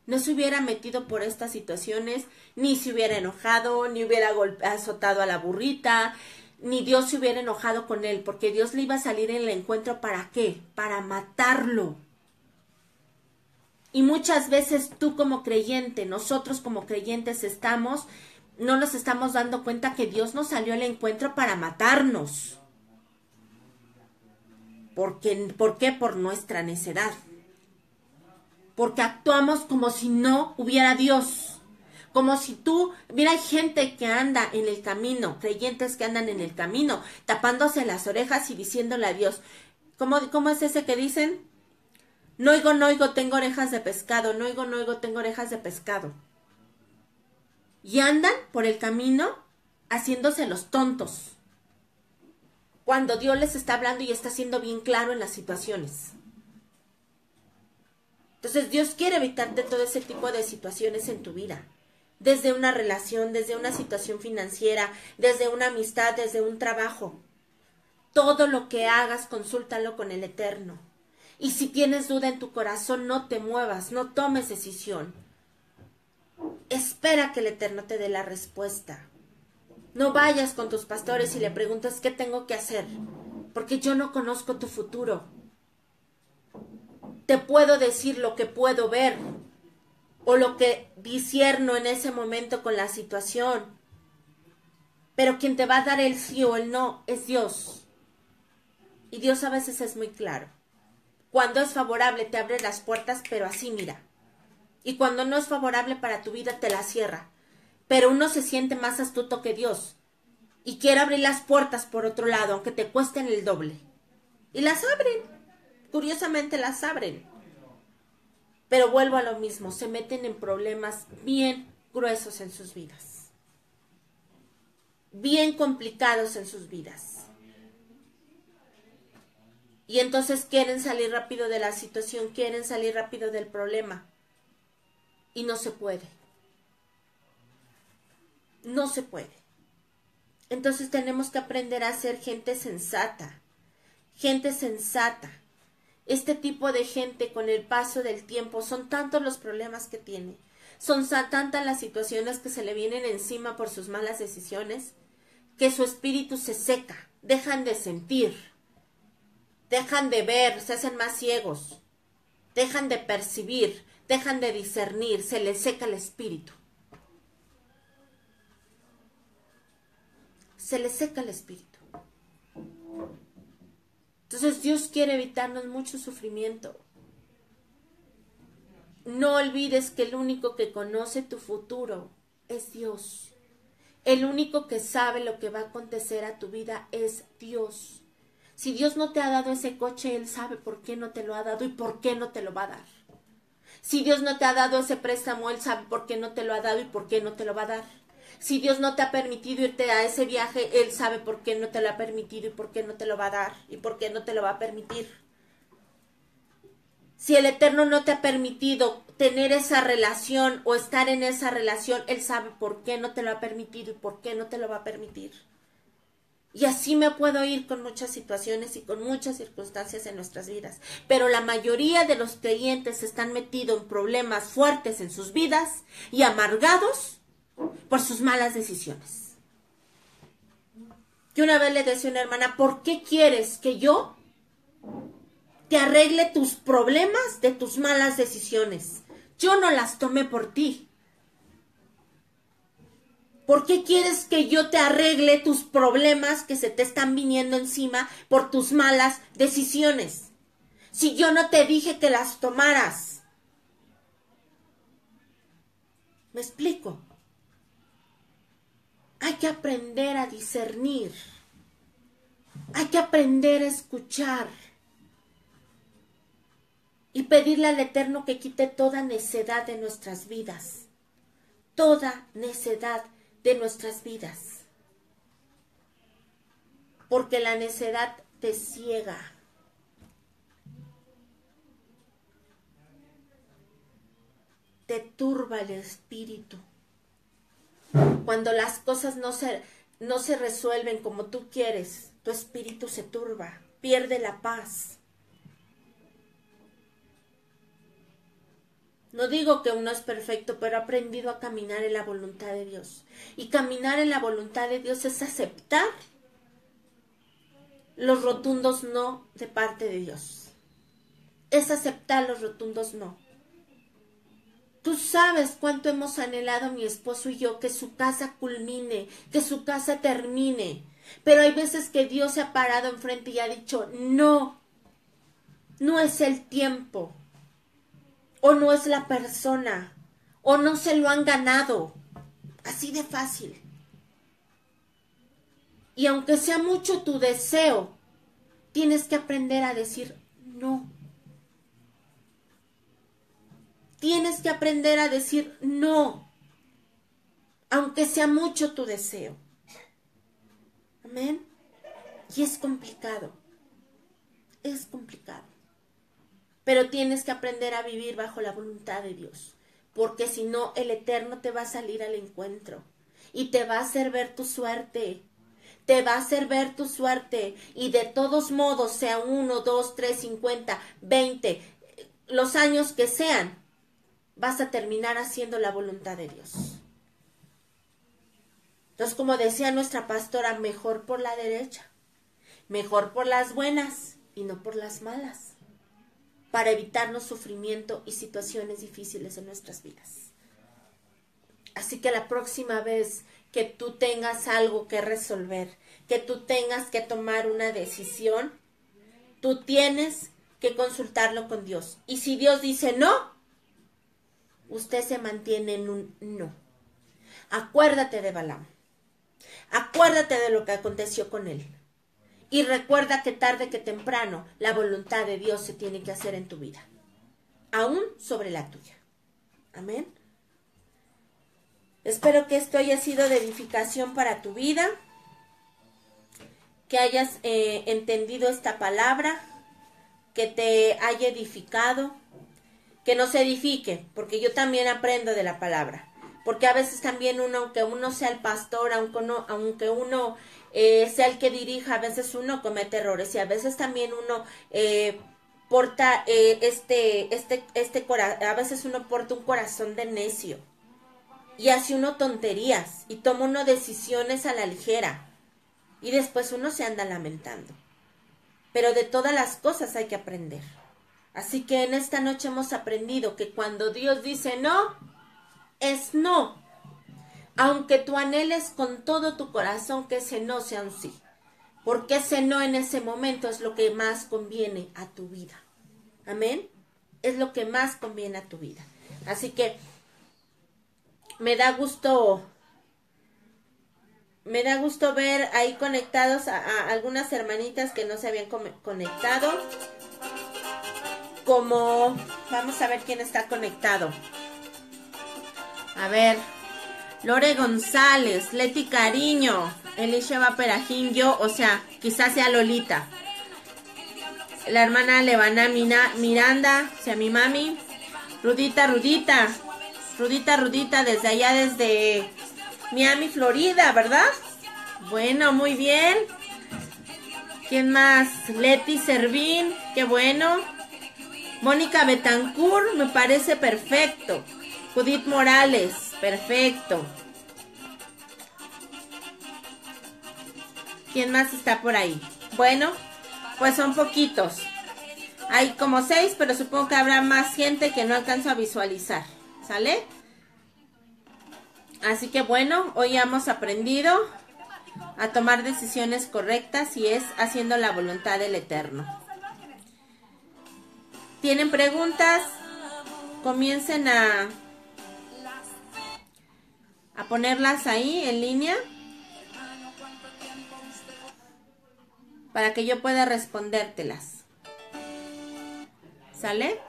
no se hubiera metido por estas situaciones, ni se hubiera enojado, ni hubiera azotado a la burrita, ni Dios se hubiera enojado con él, porque Dios le iba a salir en el encuentro, ¿para qué? Para matarlo. Y muchas veces tú como creyente, nosotros como creyentes no nos estamos dando cuenta que Dios nos salió al encuentro para matarnos. ¿Por qué? Por nuestra necedad. Porque actuamos como si no hubiera Dios. Como si mira, hay gente que anda en el camino, creyentes que andan en el camino, tapándose las orejas y diciéndole a Dios. ¿Cómo es ese que dicen? No oigo, tengo orejas de pescado, no oigo, tengo orejas de pescado. Y andan por el camino haciéndose los tontos. Cuando Dios les está hablando y está siendo bien claro en las situaciones. Entonces Dios quiere evitarte todo ese tipo de situaciones en tu vida. Desde una relación, desde una situación financiera, desde una amistad, desde un trabajo. Todo lo que hagas, consúltalo con el Eterno. Y si tienes duda en tu corazón, no te muevas, no tomes decisión. Espera que el Eterno te dé la respuesta. No vayas con tus pastores y le preguntes qué tengo que hacer, porque yo no conozco tu futuro. Te puedo decir lo que puedo ver o lo que discierno en ese momento con la situación. Pero quien te va a dar el sí o el no es Dios. Y Dios a veces es muy claro. Cuando es favorable te abre las puertas, pero así mira. Y cuando no es favorable para tu vida te la cierra. Pero uno se siente más astuto que Dios. Y quiere abrir las puertas por otro lado, aunque te cuesten el doble. Y las abren. Curiosamente las abren. Pero vuelvo a lo mismo, se meten en problemas bien gruesos en sus vidas. Bien complicados en sus vidas. Y entonces quieren salir rápido de la situación, quieren salir rápido del problema. Y no se puede. No se puede. Entonces tenemos que aprender a ser gente sensata. Gente sensata. Este tipo de gente con el paso del tiempo son tantos los problemas que tiene. Son tantas las situaciones que se le vienen encima por sus malas decisiones que su espíritu se seca. Dejan de sentir. Dejan de ver, se hacen más ciegos. Dejan de percibir, dejan de discernir, se les seca el espíritu. Se les seca el espíritu. Entonces Dios quiere evitarnos mucho sufrimiento. No olvides que el único que conoce tu futuro es Dios. El único que sabe lo que va a acontecer a tu vida es Dios. Si Dios no te ha dado ese coche, Él sabe por qué no te lo ha dado y por qué no te lo va a dar. Si Dios no te ha dado ese préstamo, Él sabe por qué no te lo ha dado y por qué no te lo va a dar. Si Dios no te ha permitido irte a ese viaje, Él sabe por qué no te lo ha permitido y por qué no te lo va a dar y por qué no te lo va a permitir. Si el Eterno no te ha permitido tener esa relación o estar en esa relación, Él sabe por qué no te lo ha permitido y por qué no te lo va a permitir. Y así me puedo ir con muchas situaciones y con muchas circunstancias en nuestras vidas. Pero la mayoría de los creyentes están metidos en problemas fuertes en sus vidas y amargados por sus malas decisiones. Yo una vez le decía a una hermana, ¿por qué quieres que yo te arregle tus problemas de tus malas decisiones? Yo no las tomé por ti. ¿Por qué quieres que yo te arregle tus problemas que se te están viniendo encima por tus malas decisiones? Si yo no te dije que las tomaras. ¿Me explico? Hay que aprender a discernir. Hay que aprender a escuchar. Y pedirle al Eterno que quite toda necedad de nuestras vidas. Toda necedad de nuestras vidas. Porque la necedad te ciega. Te turba el espíritu. Cuando las cosas no se resuelven como tú quieres, tu espíritu se turba, pierde la paz. No digo que uno es perfecto, pero ha aprendido a caminar en la voluntad de Dios. Y caminar en la voluntad de Dios es aceptar los rotundos no de parte de Dios. Es aceptar los rotundos no. Tú sabes cuánto hemos anhelado mi esposo y yo que su casa culmine, que su casa termine. Pero hay veces que Dios se ha parado enfrente y ha dicho, no, no es el tiempo. O no es la persona, o no se lo han ganado. Así de fácil. Y aunque sea mucho tu deseo, tienes que aprender a decir no. Tienes que aprender a decir no, aunque sea mucho tu deseo. Amén. Y es complicado. Es complicado. Pero tienes que aprender a vivir bajo la voluntad de Dios. Porque si no, el Eterno te va a salir al encuentro. Y te va a hacer ver tu suerte. Te va a hacer ver tu suerte. Y de todos modos, sea 1, 2, 3, 50, 20, los años que sean, vas a terminar haciendo la voluntad de Dios. Entonces, como decía nuestra pastora, mejor por la derecha. Mejor por las buenas y no por las malas. Para evitarnos sufrimiento y situaciones difíciles en nuestras vidas. Así que la próxima vez que tú tengas algo que resolver, que tú tengas que tomar una decisión, tú tienes que consultarlo con Dios. Y si Dios dice no, usted se mantiene en un no. Acuérdate de Balaam. Acuérdate de lo que aconteció con él. Y recuerda que tarde que temprano la voluntad de Dios se tiene que hacer en tu vida. Aún sobre la tuya. Amén. Espero que esto haya sido de edificación para tu vida. Que hayas entendido esta palabra. Que te haya edificado. Que nos edifique. Porque yo también aprendo de la palabra. Porque a veces también aunque uno sea el pastor, aunque uno sea el que dirija, a veces uno comete errores y a veces también uno porta a veces uno porta un corazón de necio y hace uno tonterías y toma uno decisiones a la ligera y después uno se anda lamentando. Pero de todas las cosas hay que aprender. Así que en esta noche hemos aprendido que cuando Dios dice no, es no. Aunque tú anheles con todo tu corazón que ese no sea un sí. Porque ese no en ese momento es lo que más conviene a tu vida. Amén. Es lo que más conviene a tu vida. Así que me da gusto ver ahí conectados a algunas hermanitas que no se habían conectado. Como, vamos a ver quién está conectado. A ver, Lore González, Leti Cariño, Elisheva Perajín, yo, o sea, quizás sea Lolita. La hermana Levana Miranda, o sea, mi mami. Rudita, desde allá, desde Miami, Florida, ¿verdad? Bueno, muy bien. ¿Quién más? Leti Servín, qué bueno. Mónica Betancourt, me parece perfecto. Judith Morales, perfecto. ¿Quién más está por ahí? Bueno, pues son poquitos. Hay como 6, pero supongo que habrá más gente que no alcanzo a visualizar. ¿Sale? Así que bueno, hoy hemos aprendido a tomar decisiones correctas y es haciendo la voluntad del Eterno. ¿Tienen preguntas? Comiencen a a ponerlas ahí en línea para que yo pueda respondértelas. ¿Sale?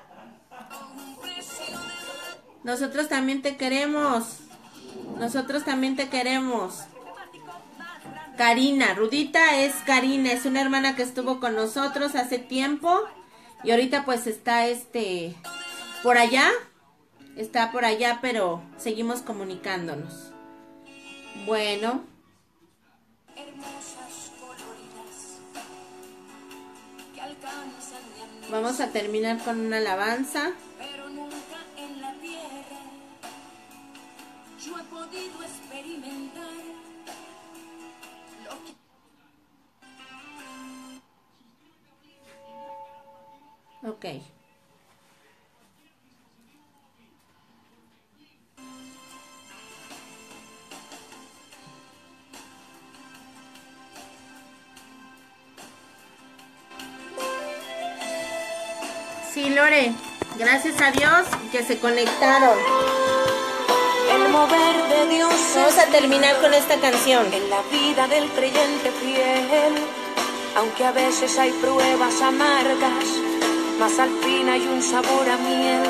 Nosotros también te queremos. Nosotros también te queremos. Karina, Rudita es Karina, es una hermana que estuvo con nosotros hace tiempo y ahorita pues está por allá. Está por allá, pero seguimos comunicándonos. Bueno. Vamos a terminar con una alabanza. Pero nunca en la tierra yo he podido experimentar lo que... Ok. Sí, Lore, gracias a Dios que se conectaron. El mover de Dios. Vamos a terminar con esta canción. En la vida del creyente fiel, aunque a veces hay pruebas amargas, mas al fin hay un sabor a miel.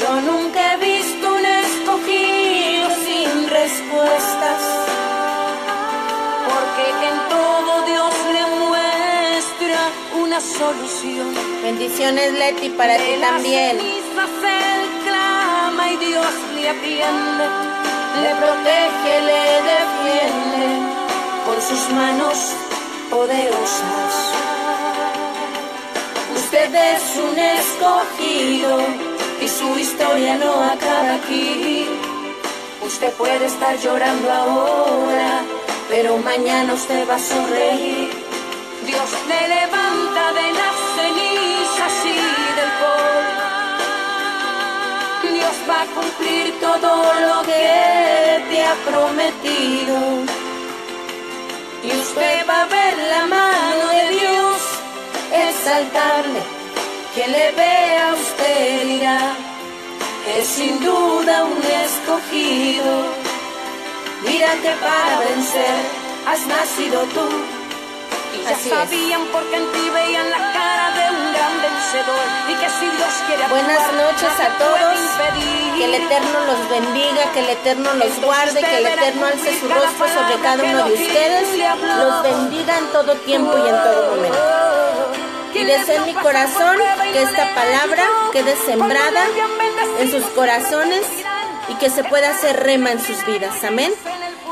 Yo nunca he visto un escogido sin respuestas, porque en todo Dios le muestra una solución. Bendiciones, Leti, para ti también. De las cenizas él clama y Dios le atiende, le protege, le defiende por sus manos poderosas. Usted es un escogido y su historia no acaba aquí. Usted puede estar llorando ahora, pero mañana usted va a sonreír. Dios le levanta de las cenizas y del polvo. Dios va a cumplir todo lo que te ha prometido. Y usted va a ver la mano de Dios exaltarle. Quien le vea a usted dirá, es sin duda un escogido. Mira que para vencer has nacido tú. Y ya Así sabían porque en ti veían la cara de un gran vencedor. Y que si Dios quiere actuar, Buenas noches a nada todos. puede impedir. Que el Eterno los bendiga, que el Eterno los guarde, que el Eterno alce su rostro sobre cada uno de ustedes. Los bendiga en todo tiempo y en todo momento. Y deseo en mi corazón que esta palabra quede sembrada en sus corazones y que se pueda hacer rema en sus vidas. Amén.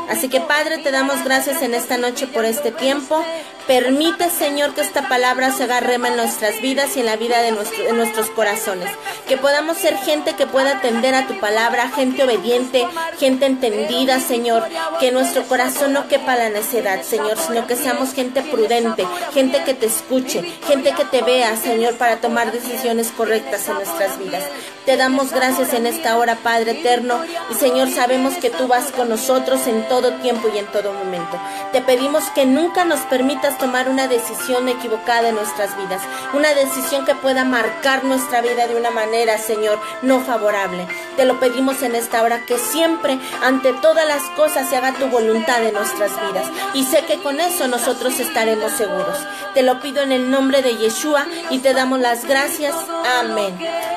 Así que, Padre, te damos gracias en esta noche por este tiempo. Permite, Señor, que esta palabra se haga rema en nuestras vidas y en la vida de nuestros corazones. Que podamos ser gente que pueda atender a tu palabra, gente obediente, gente entendida, Señor. Que en nuestro corazón no quepa la necedad, Señor, sino que seamos gente prudente, gente que te escuche, gente que te vea, Señor, para tomar decisiones correctas en nuestras vidas. Te damos gracias en esta hora, Padre eterno. Y, Señor, sabemos que tú vas con nosotros en todo tiempo y en todo momento. Te pedimos que nunca nos permitas tomar una decisión equivocada en nuestras vidas, una decisión que pueda marcar nuestra vida de una manera, Señor, no favorable. Te lo pedimos en esta hora, que siempre, ante todas las cosas, se haga tu voluntad en nuestras vidas, y sé que con eso nosotros estaremos seguros. Te lo pido en el nombre de Yeshua y te damos las gracias. Amén.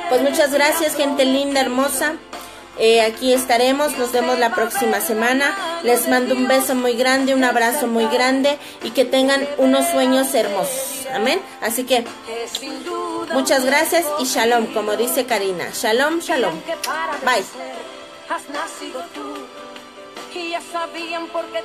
Pues muchas gracias, gente linda, hermosa. Aquí estaremos, nos vemos la próxima semana. Les mando un beso muy grande, un abrazo muy grande y que tengan unos sueños hermosos. Amén. Así que muchas gracias y shalom, como dice Karina. Shalom, shalom. Bye. Has nacido tú y ya sabían por qué